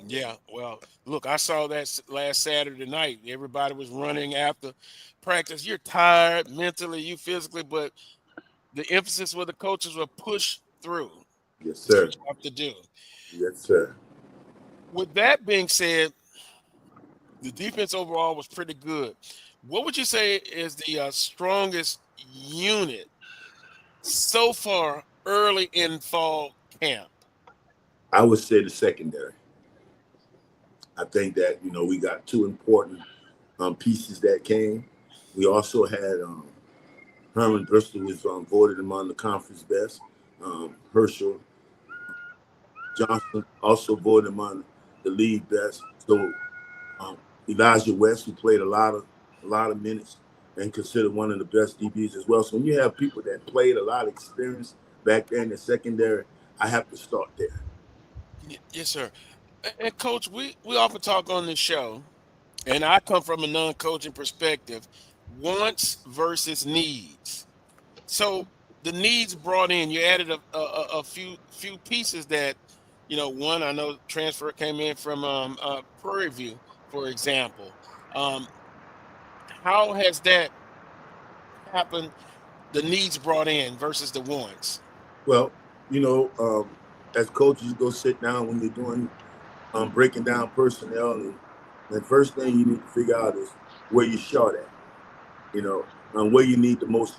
Yeah, well, look, I saw that last Saturday night. Everybody was running after practice. You're tired mentally, you physically, but the emphasis with the coaches were push through. Yes, sir. That's what you have to do. Yes, sir. With that being said, the defense overall was pretty good. What would you say is the strongest unit so far early in fall camp? I would say the secondary. I think that, we got two important pieces that came. We also had Herman Bristol was voted among the conference best. Herschel Johnson also voted among the league best. So Elijah West, who played a lot of minutes and considered one of the best DBs as well. So when you have people that played a lot of experience back there in the secondary, I have to start there. Yes, sir. And Coach, we often talk on this show, and I come from a non-coaching perspective, wants versus needs. So the needs brought in, you added a few pieces that, one, I know transfer came in from Prairie View, for example. How has that happened, the needs brought in versus the wants? Well, as coaches, you go sit down when you're doing breaking down personnel, and the first thing you need to figure out is where you're short at, and where you need the most.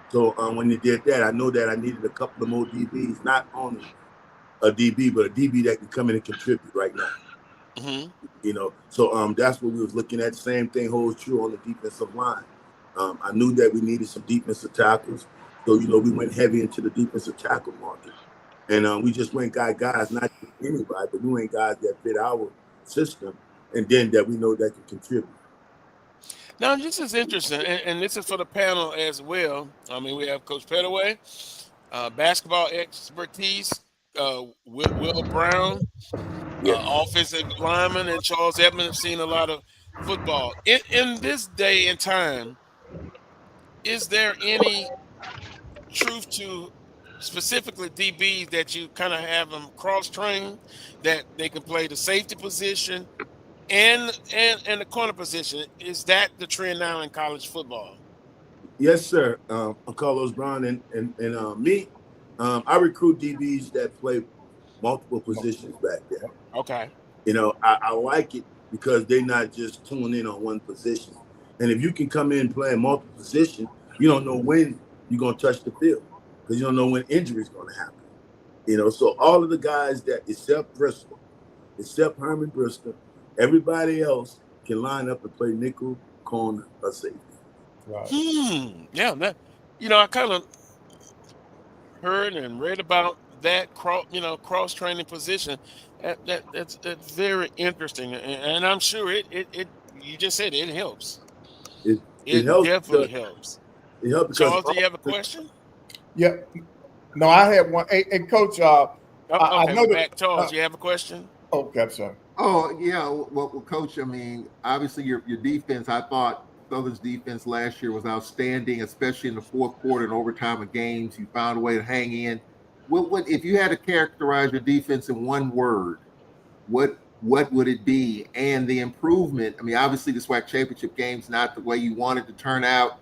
So when you did that, I know that I needed a couple of more DBs, not only a DB, but a DB that can come in and contribute right now. Mm-hmm. So that's what we was looking at. Same thing holds true on the defensive line. I knew that we needed some defensive tackles, so we went heavy into the defensive tackle market. And we just went got guys, not just anybody, but we went guys that fit our system, and then that we know that can contribute. Now, this is interesting, and this is for the panel as well. I mean, we have Coach Frederick, basketball expertise, Will Brown, offensive lineman, and Charles Edmonds have seen a lot of football. In this day and time, is there any truth to specifically DBs that you kind of have them cross-trained, that they can play the safety position and the corner position? Is that the trend now in college football? Yes, sir. I'm Carlos Brown, and me. I recruit DBs that play multiple positions back there. Okay. I like it because they're not just tuned in on one position. And if you can come in playing multiple positions, you don't know when you're going to touch the field, because you don't know when injury is going to happen. So all of the guys that, except Herman Bristol, everybody else can line up and play nickel, corner, or safety. Right. Yeah, that, I kind of heard and read about that cross training position. That's very interesting, and I'm sure it you just said it helps. It helps, definitely helps. It helps. Charles, do you have a question? Yeah. No, I had one. Hey, Coach. I know that. Charles, you have a question? Okay, I'm sorry. Oh yeah, well, Coach. I mean, obviously your defense. I thought Southern's defense last year was outstanding, especially in the fourth quarter and overtime of games. You found a way to hang in. What if you had to characterize your defense in one word? What would it be? And the improvement. I mean, obviously the SWAC championship game's not the way you want it to turn out,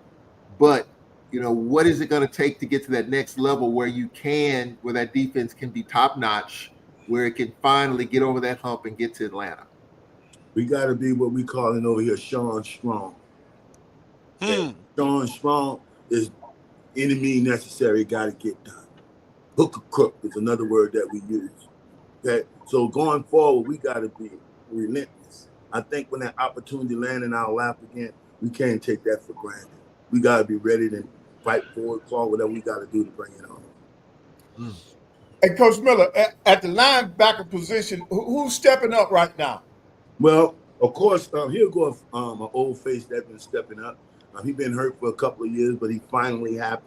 but what is it going to take to get to that next level where that defense can be top notch where it can finally get over that hump and get to Atlanta? We got to be what we calling over here Sean Strong. Sean Strong is any means necessary, got to get done. Hook or crook is another word that we use. Okay, so going forward, we got to be relentless. I think when that opportunity lands in our lap again, we can't take that for granted. We got to be ready to fight forward, claw, whatever we got to do to bring it on. Hey, Coach Miller, at the linebacker position, who's stepping up right now? Well, of course, he'll go an old face that's been stepping up. He's been hurt for a couple of years, but he finally have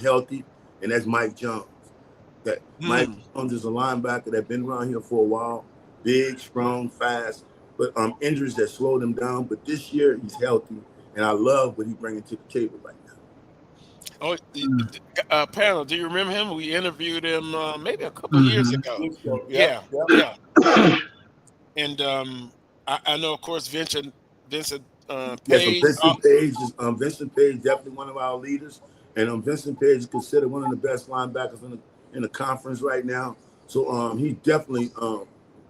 healthy, and that's Mike Jones. Mike Jones is a linebacker that's been around here for a while, big, strong, fast, but injuries that slowed him down. But this year, he's healthy, and I love what he's bringing to the table right now. Oh, panel, do you remember him? We interviewed him maybe a couple of years ago. Yeah. And I know, of course, Vincent Page. Vincent Page, definitely one of our leaders, and Vincent Page is considered one of the best linebackers in the conference right now. So he's definitely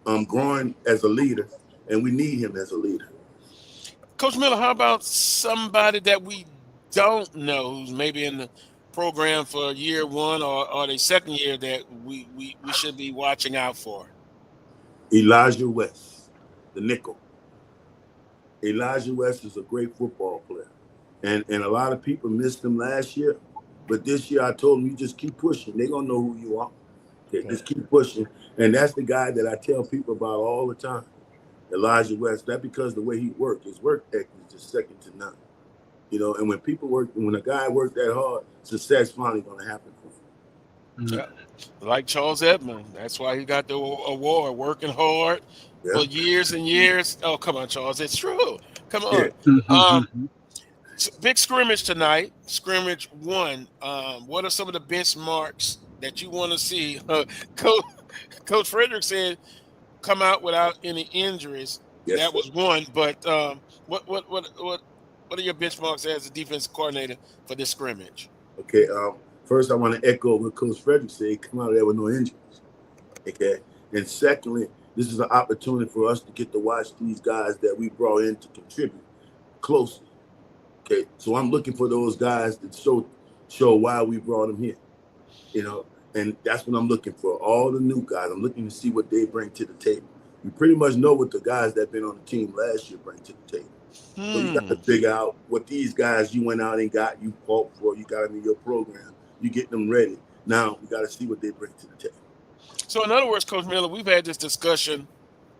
growing as a leader, and we need him as a leader. Coach Miller, how about somebody that we don't know who's maybe in the program for year one or the second year that we should be watching out for? Elijah West, the nickel. Elijah West is a great football player. And a lot of people missed him last year. But this year I told them, you just keep pushing. They're going to know who you are. Okay, just keep pushing. And that's the guy that I tell people about all the time. Elijah West. That's because the way he worked, his work ethic is just second to none. You know, and when a guy worked that hard, success finally going to happen for him. Yeah. Like Charles Edmond. That's why he got the award, working hard for years and years. Oh, come on, Charles. It's true. Come on. Big scrimmage tonight, scrimmage 1. What are some of the benchmarks that you want to see? Coach Frederick said come out without any injuries. Yes, that was one. But what are your benchmarks as a defensive coordinator for this scrimmage? Okay. First, I want to echo what Coach Frederick said. Come out of there with no injuries. Okay. And secondly, this is an opportunity for us to get to watch these guys that we brought in to contribute closely. Okay, so I'm looking for those guys that show why we brought them here, you know, and that's what I'm looking for. All the new guys, I'm looking to see what they bring to the table. We pretty much know what the guys that been on the team last year bring to the table. So you got to figure out what these guys you went out and got, you fought for, you got them in your program, you get them ready. Now we got to see what they bring to the table. So in other words, Coach Miller, we've had this discussion,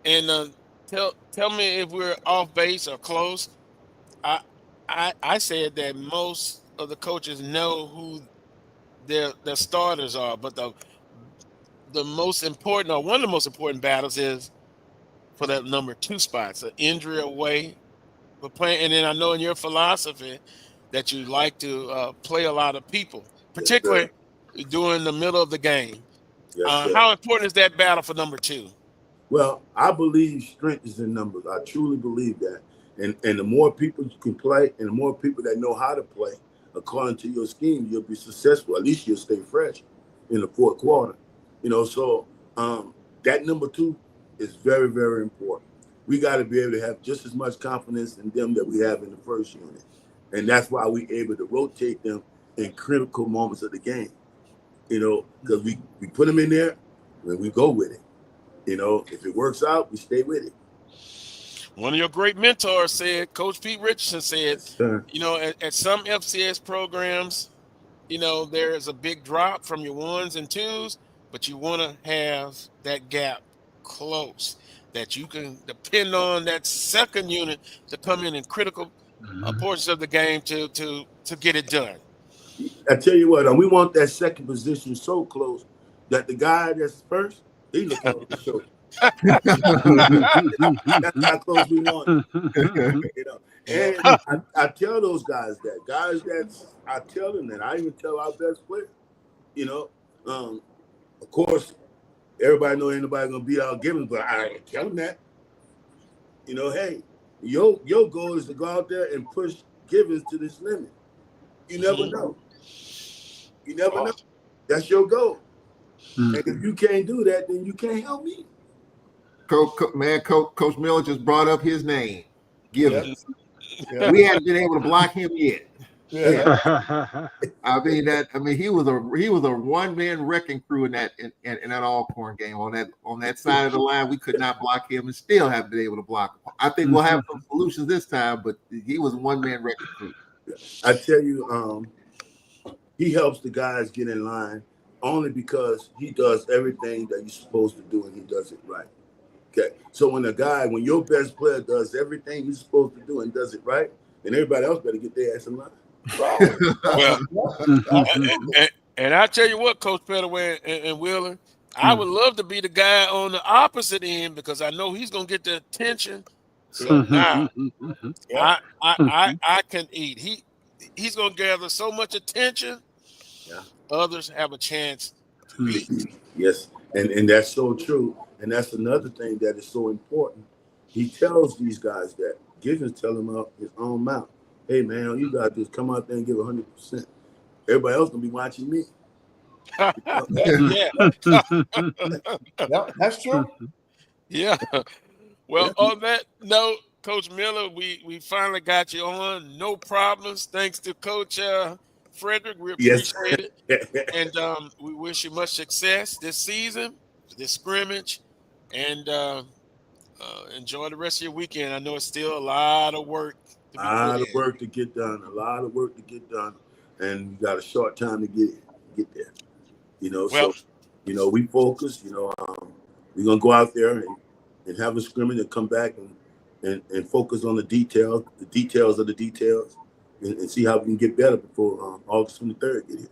and tell me if we're off base or close. I said that most of the coaches know who their starters are, but the most important, or one of the most important battles is for that number 2 spots, an injury away for playing. And then I know in your philosophy that you like to play a lot of people, particularly during the middle of the game. Yes, how important is that battle for number 2? Well, I believe strength is in numbers. I truly believe that. And the more people you can play and the more people that know how to play according to your scheme, you'll be successful. At least you'll stay fresh in the fourth quarter. You know, so that number 2 is very, very important. We got to be able to have just as much confidence in them that we have in the first unit. And that's why we're able to rotate them in critical moments of the game. You know, because we put them in there and we go with it. You know, if it works out, we stay with it. One of your great mentors said, Coach Pete Richardson said, you know, at some FCS programs, you know, there is a big drop from your 1s and 2s, but you want to have that gap close, that you can depend on that second unit to come in critical portions of the game to get it done. I tell you what, we want that second position so close that the guy that's first, he looks over the shoulder. That's how close we want. You know, and I tell those guys that I tell them that. I even tell our best player. You know, of course, everybody know ain't nobody gonna beat out Gibbons, but I tell them that. You know, hey, your goal is to go out there and push Gibbons to this limit. You never know. You never know. That's your goal. And if you can't do that, then you can't help me. Coach Miller just brought up his name. Givens. Yeah. We haven't been able to block him yet. Yeah. I mean, he was a one-man wrecking crew in that Alcorn game. On that side of the line, we could not block him and still haven't been able to block him. I think we'll have some solutions this time, but he was a one-man wrecking crew. I tell you, he helps the guys get in line only because he does everything that you're supposed to do and he does it right. Okay. So when your best player does everything he's supposed to do and does it right, then everybody else better get their ass in line. Well, and I tell you what, Coach Frederick and Wheeler, I would love to be the guy on the opposite end because I know he's gonna get the attention. So now I can eat. He's gonna gather so much attention. Yeah. Others have a chance to eat. Yes, and that's so true. And that's another thing that is so important. He tells these guys that. Givens tell him out his own mouth. Hey man, you gotta just come out there and give 100%. Everybody else gonna be watching me. Yeah. That's true. Yeah. Well, on that note, Coach Miller, we finally got you on. No problems. Thanks to Coach Frederick. We appreciate it. And we wish you much success this season, this scrimmage, and enjoy the rest of your weekend. I know it's still a lot of work. A lot of work to get done. And you got a short time to get there. So we focus. We're gonna go out there and have a scrimmage and come back and focus on the details of the details, and see how we can get better before August 23rd get here.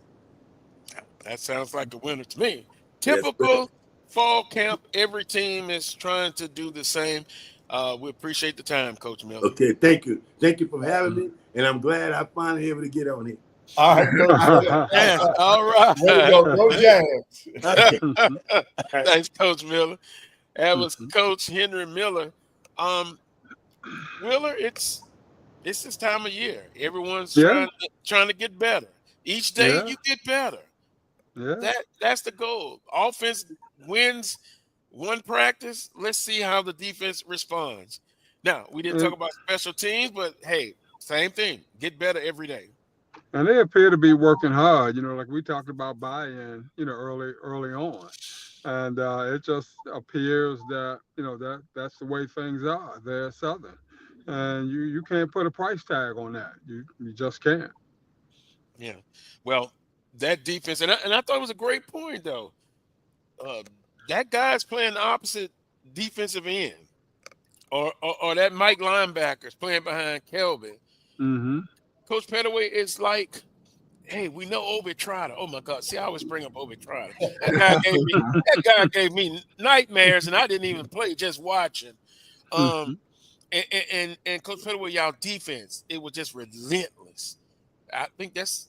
That sounds like a winner to me. Typical fall camp. Every team is trying to do the same. We appreciate the time, Coach Miller. Okay, thank you for having me, and I'm glad I finally able to get on here. All right, yes, all right. Go Jags. Thanks, Coach Miller. That was Coach Henry Miller. Wheeler, it's this time of year. Everyone's trying to get better. Each day you get better. Yeah. That's the goal. Offense wins one practice. Let's see how the defense responds. Now, we didn't talk about special teams, but hey, same thing. Get better every day. And they appear to be working hard, like we talked about buy-in, early on. And it just appears that, that's the way things are. They're Southern. And you can't put a price tag on that. You just can't. Yeah. Well, that defense, and I thought it was a great point, though. That guy's playing the opposite defensive end. Or that Mike linebacker's playing behind Kelvin. Mm-hmm. Coach Petaway is like, hey, we know Obi Trotter. Oh my God! See, I always bring up Obi Trotter. That guy gave me nightmares, and I didn't even play, just watching. And Coach Petaway, y'all defense, it was just relentless. I think that's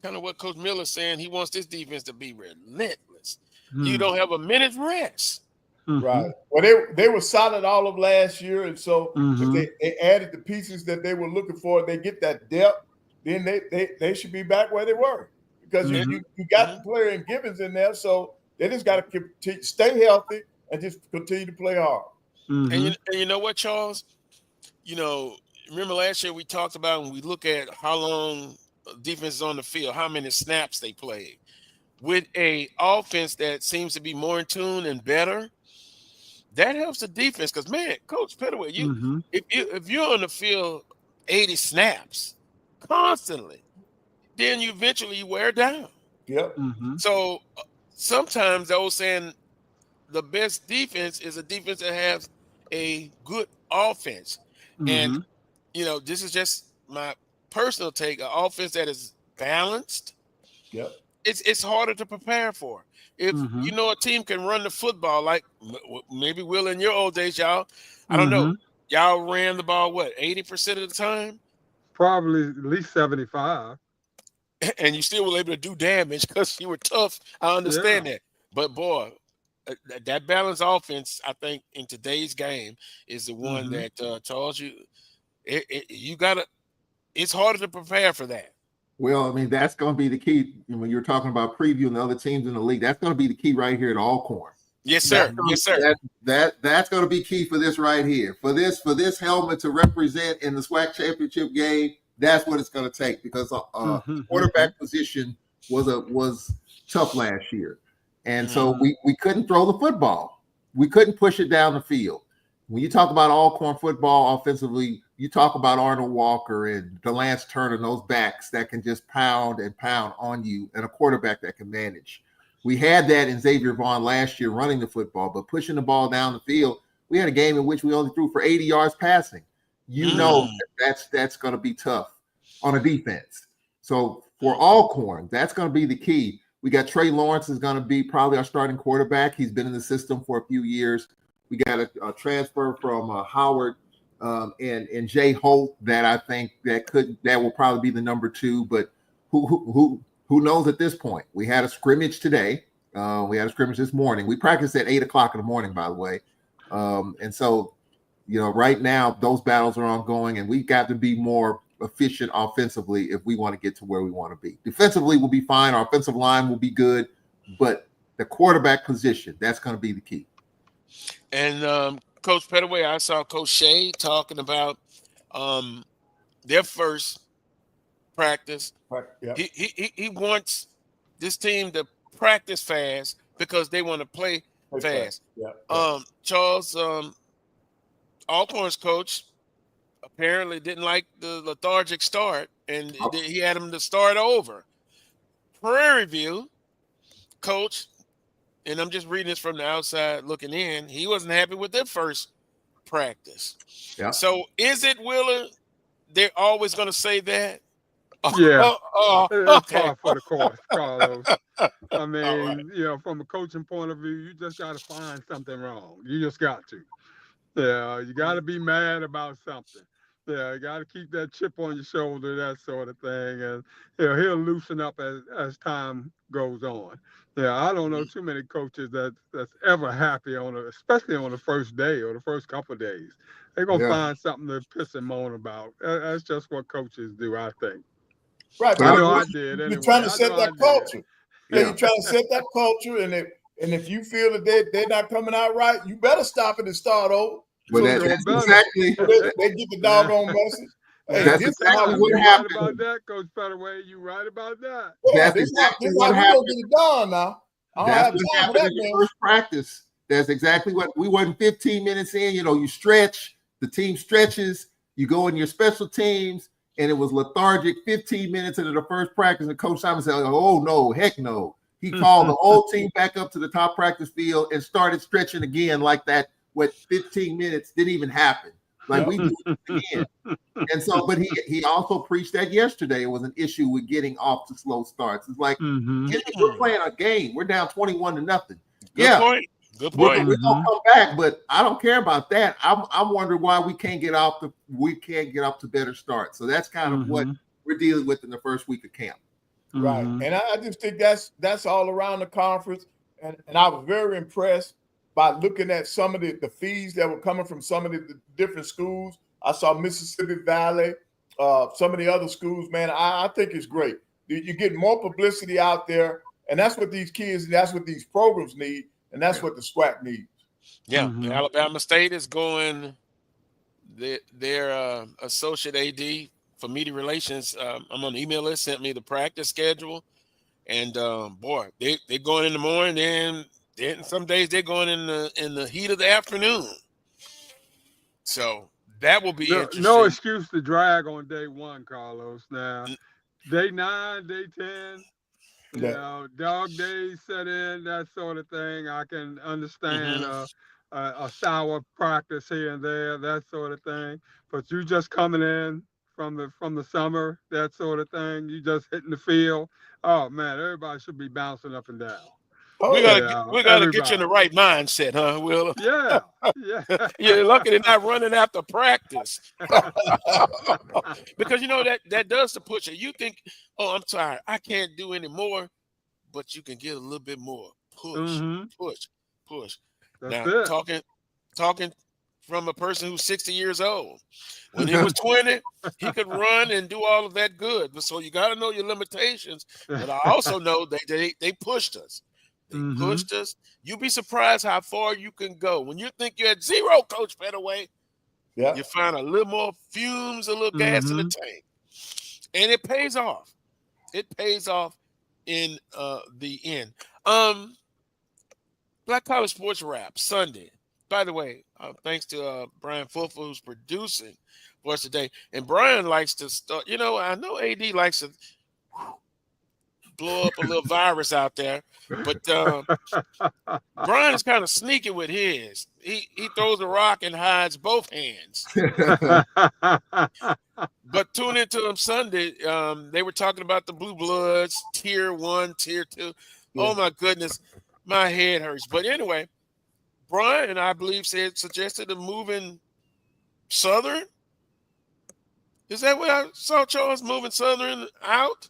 kind of what Coach Miller's saying. He wants this defense to be relentless. You don't have a minute's rest. Right. Well, they were solid all of last year, and so if they added the pieces that they were looking for, they get that depth, then they should be back where they were. Because you got the player in Givens in there, so they just got to stay healthy and just continue to play hard. And you know what, Charles? Remember last year we talked about when we look at how long defense is on the field, how many snaps they played. With a offense that seems to be more in tune and better, that helps the defense. Because man, Coach Petaway, if you're on the field 80 snaps constantly, then you eventually wear down. Yep. So sometimes I was saying the best defense is a defense that has a good offense. And this is just my personal take. An offense that is balanced. Yep. It's harder to prepare for. If a team can run the football, like maybe Will in your old days, y'all, I don't know, y'all ran the ball, 80% of the time? Probably at least 75. And you still were able to do damage because you were tough. I understand that. But, boy, that balanced offense, I think, in today's game is the one that Charles, it's harder to prepare for that. Well, I mean, that's going to be the key. When you're talking about previewing the other teams in the league, that's going to be the key right here at Alcorn. Yes, sir. Yes, sir. That's going to be key for this right here. For this helmet to represent in the SWAC championship game, that's what it's going to take, because quarterback position was tough last year, and so we couldn't throw the football. We couldn't push it down the field. When you talk about Alcorn football offensively, you talk about Arnold Walker and DeLance Turner, those backs that can just pound and pound on you, and a quarterback that can manage. We had that in Xavier Vaughn last year running the football, but pushing the ball down the field, we had a game in which we only threw for 80 yards passing. You know that's going to be tough on a defense. So for Alcorn, that's going to be the key. We got Trey Lawrence is going to be probably our starting quarterback. He's been in the system for a few years. We got a transfer from Howard and Jay Holt that I think that will probably be the number 2. But who knows at this point? We had a scrimmage today. We had a scrimmage this morning. We practiced at 8:00 in the morning, by the way. And so, right now those battles are ongoing, and we got to be more efficient offensively if we want to get to where we want to be. Defensively, we'll be fine. Our offensive line will be good, but the quarterback position, that's going to be the key. And Coach Pettaway, I saw Coach Shea talking about their first practice. Yep. He wants this team to practice fast because they want to play fast. Yep. Charles, Alcorn's coach, apparently didn't like the lethargic start, and he had him to start over. Prairie View coach, and I'm just reading this from the outside looking in, he wasn't happy with their first practice. Yeah. So is it, Wheeler, they're always going to say that? Yeah. It's Okay. par for the course, Carlos. I mean, right. From a coaching point of view, you just got to find something wrong. You just got to. Yeah, you got to be mad about something. Yeah, you got to keep that chip on your shoulder, that sort of thing. And he'll loosen up as time goes on. Yeah, I don't know too many coaches that's ever happy especially on the first day or the first couple of days. They're gonna find something to piss and moan about. That's just what coaches do, I think. Right. I know I did. You're Anyway. trying to set that culture. Yeah. You're trying to set that culture, and if you feel that they're not coming out right, you better stop it and start over. Well, So that's exactly. they get the doggone message. Hey, That's exactly what you happened. right about that, Coach Pettaway. You right about that. That's exactly what happened. We're gonna get it done now. That's what happened in the first practice. That's exactly what we wasn't 15 minutes in. You stretch, the team stretches, you go in your special teams, and it was lethargic 15 minutes into the first practice. And Coach Simon said, "Oh no, heck no." He called the whole team back up to the top practice field and started stretching again like that. 15 minutes didn't even happen. Like we do it again. And so, but he also preached that yesterday. It was an issue with getting off to slow starts. It's like we're playing a game. We're down 21-0. Good point. Good point. We're gonna come back, but I don't care about that. I'm wondering why we can't get off to better starts. So that's kind of what we're dealing with in the first week of camp. Right. And I just think that's all around the conference. And I was very impressed by looking at some of the fees that were coming from some of the different schools. I saw Mississippi Valley, some of the other schools, man. I think it's great. You get more publicity out there, and that's what these kids, that's what these programs need, and that's what the SWAC needs. Yeah, Alabama State is going their associate AD for media relations. I'm on the email list, sent me the practice schedule, and boy, they're going in the morning, then some days they're going in the heat of the afternoon. So that will be interesting. No excuse to drag on day one, Carlos. Now, day 9, day 10, dog days set in, that sort of thing. I can understand a sour practice here and there, that sort of thing. But you just coming in from the summer, that sort of thing. You just hitting the field. Oh man, everybody should be bouncing up and down. We gotta get you in the right mindset, huh, Will? Yeah. You're lucky they're not running after practice. Because that does the pusher. You think, oh, I'm tired, I can't do any more, but you can get a little bit more. Push. That's Now it. talking from a person who's 60 years old. When he was 20, he could run and do all of that good. So you got to know your limitations. But I also know they pushed us. They pushed us. You'd be surprised how far you can go. When you think you're at zero, Coach Frederick, you find a little more fumes, a little gas in the tank. And it pays off. It pays off in the end. Black College Sports Wrap Sunday. By the way, thanks to Brian Fulfer, who's producing for us today. And Brian likes to start, I know AD likes to blow up a little virus out there, but Brian is kind of sneaky with his. He throws a rock and hides both hands. But tune into him Sunday. They were talking about the Blue Bloods, Tier 1, Tier 2. Yeah. Oh, my goodness. My head hurts. But anyway, Brian, I believe, suggested a moving Southern. Is that what I saw, Charles? Moving Southern out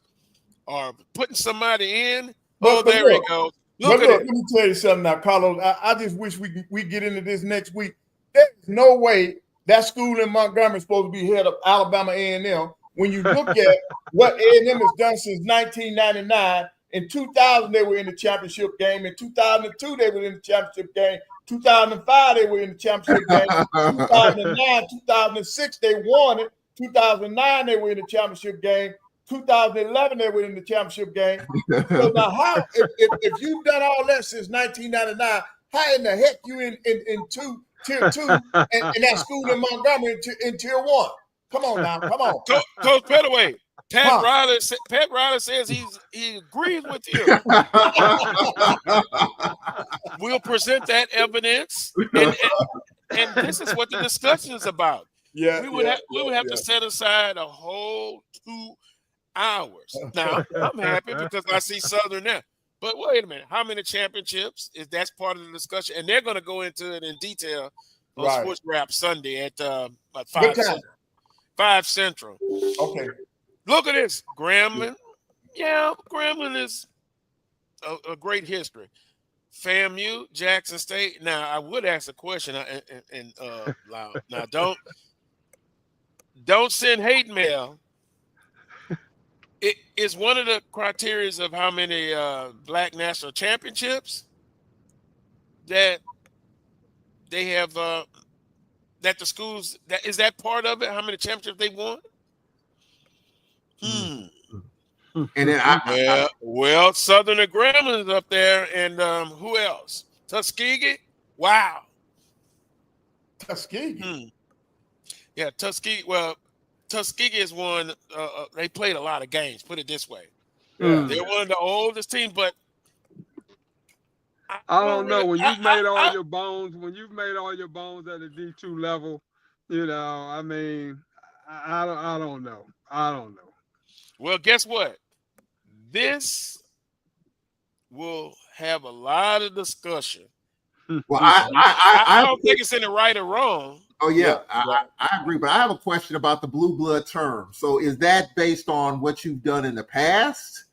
or putting somebody in? There he goes. Look, let me tell you something now, Carlos. I just wish we get into this next week. There's no way that school in Montgomery is supposed to be head of Alabama A&M. When you look at what A&M has done since 1999, in 2000 they were in the championship game. In 2002 they were in the championship game. 2005 they were in the championship game. 2009, 2006 they won it. 2009 they were in the championship game. 2011 they were in the championship game. So now, how if you've done all that since 1999, how in the heck you in Tier 2 and that school in Montgomery in Tier 1? Come on now, come on. Coach Frederick, Pat Riley says he agrees with you. We'll present that evidence, and this is what the discussion is about. We would have to set aside a whole 2 hours. Now, I'm happy because I see Southern there. But wait a minute, how many championships? That's part of the discussion, and they're going to go into it in detail on Sports Wrap Sunday at 5 Central. Okay. Look at this, Grambling. Yeah, Grambling is a great history. FAMU, Jackson State. Now, I would ask a question, and loud. Now, don't send hate mail. It is one of the criteria of how many Black national championships that they have. That the schools is that part of it? How many championships they won? And then well, Southern and Grambling is up there, and who else? Tuskegee. Wow. Tuskegee. Yeah, Tuskegee. Well, Tuskegee is one. They played a lot of games. Put it this way. Yeah. They're one of the oldest teams, but I don't know. When you've made all your bones at the D2 level, I mean, I don't know. I don't know. Well, guess what? This will have a lot of discussion. Well, I don't think it's in the right or wrong. Oh, yeah, I agree. But I have a question about the blue blood term. So is that based on what you've done in the past,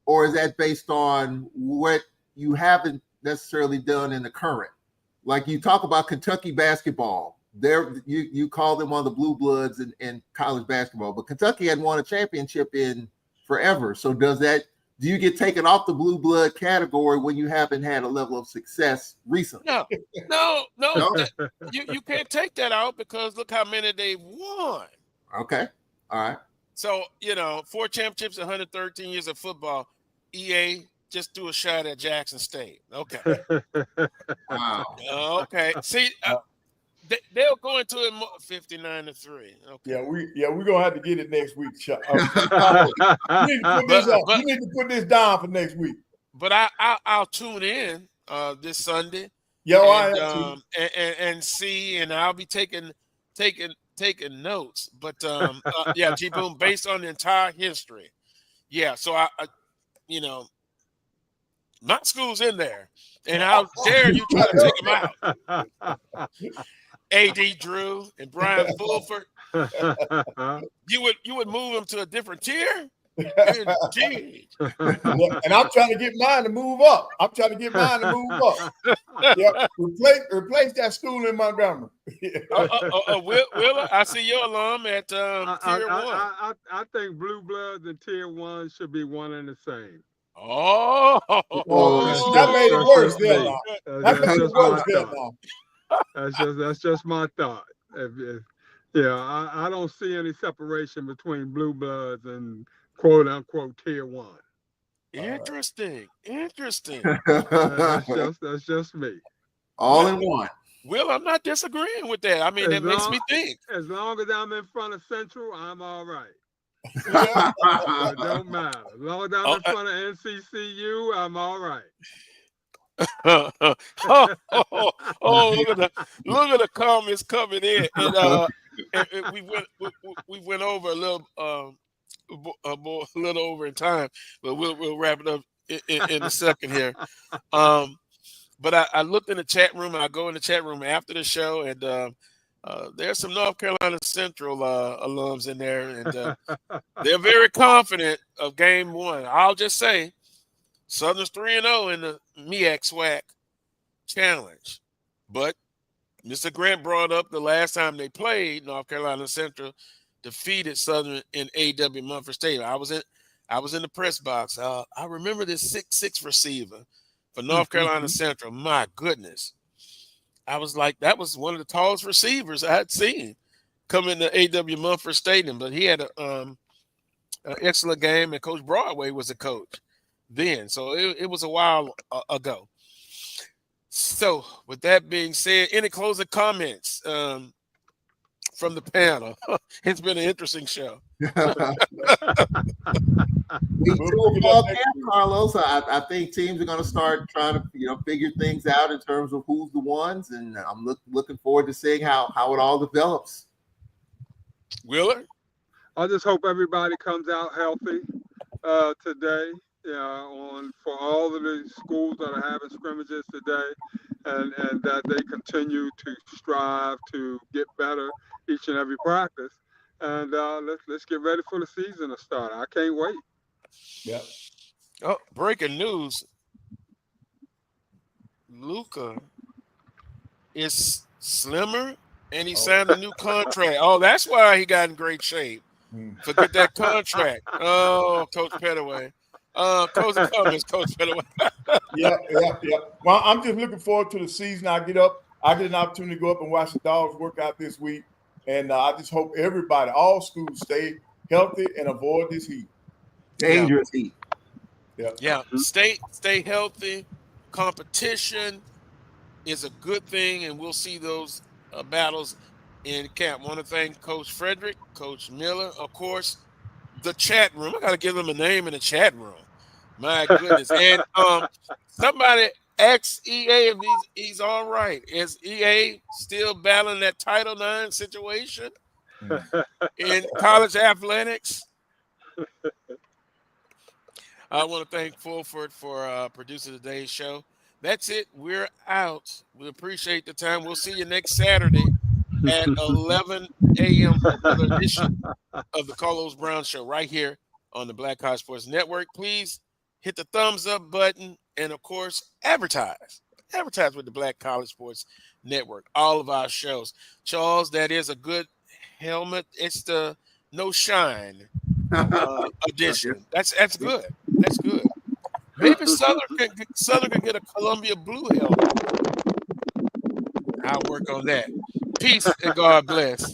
or is that based on what you haven't necessarily done in the current? Like you talk about Kentucky basketball. You call them one of the blue bloods in college basketball, but Kentucky hadn't won a championship in forever. So do you get taken off the blue blood category when you haven't had a level of success recently? No. You can't take that out because look how many they've won. Okay. All right. So, 4 championships, 113 years of football. EA just threw a shot at Jackson State. Okay. Wow. Okay. See, they'll go into it 59-3. Okay. We're gonna have to get it next week. You need to put this down for next week. But I'll tune in this Sunday. And see, and I'll be taking notes. But G Boom, based on the entire history. Yeah. So I my school's in there, and how dare you try to take them out? AD Drew and Brian Fulford. You would move them to a different tier? Indeed. And I'm trying to get mine to move up. Yeah, replace that school in Montgomery. Willa, I see your alum at Tier 1. I think Blue Bloods and Tier 1 should be one and the same. Oh, that made it worse there now. That's just my thought. I don't see any separation between Blue Bloods and quote unquote Tier 1. Interesting. That's just me. All in one. Will, I'm not disagreeing with that. I mean, that makes me think. As long as I'm in front of Central, I'm all right. It don't matter. As long as I'm in front of NCCU, I'm all right. Look at the comments coming in, and we went over a little over in time, but we'll wrap it up in a second here. But I looked in the chat room. I go in the chat room after the show, and there's some North Carolina Central alums in there, and they're very confident of Game 1. I'll just say, Southern's 3-0 in the MEAC SWAC Challenge. But Mr. Grant brought up the last time they played, North Carolina Central defeated Southern in A.W. Mumford Stadium. I was in the press box. I remember this 6'6" receiver for North Carolina Central. My goodness. I was like, that was one of the tallest receivers I had seen come into A.W. Mumford Stadium. But he had an excellent game, and Coach Broadway was the coach then. So it was a while ago. So with that being said, any closing comments from the panel? It's been an interesting show. Carlos, I think teams are going to start trying to figure things out in terms of who's the ones, and I'm looking forward to seeing how it all develops. Wheeler? I just hope everybody comes out healthy today. For all of the schools that are having scrimmages today, and that they continue to strive to get better each and every practice. And let's get ready for the season to start. I can't wait. Yeah. Oh, breaking news. Luka is slimmer and he signed a new contract. Oh, that's why he got in great shape. Forget that contract. Oh, Coach Petaway. Closing comments, Coach Frederick. Yeah. Well, I'm just looking forward to the season. I get an opportunity to go up and watch the Dogs work out this week, and I just hope everybody, all schools, stay healthy and avoid this heat. Dangerous heat. Yeah. Stay healthy. Competition is a good thing, and we'll see those battles in camp. I want to thank Coach Frederick, Coach Miller, of course. The chat room. I got to give them a name in the chat room. My goodness. And somebody asked EA if he's all right. Is EA still battling that Title IX situation in college athletics? I want to thank Fulford for producing today's show. That's it. We're out. We appreciate the time. We'll see you next Saturday at 11 a.m. for another edition of the Carlos Brown Show right here on the Black College Sports Network. Please hit the thumbs up button and, of course, advertise with the Black College Sports Network. All of our shows. Charles, that is a good helmet. It's the No Shine edition. That's good. That's good. Maybe Southern can get a Columbia Blue helmet. I'll work on that. Peace and God bless.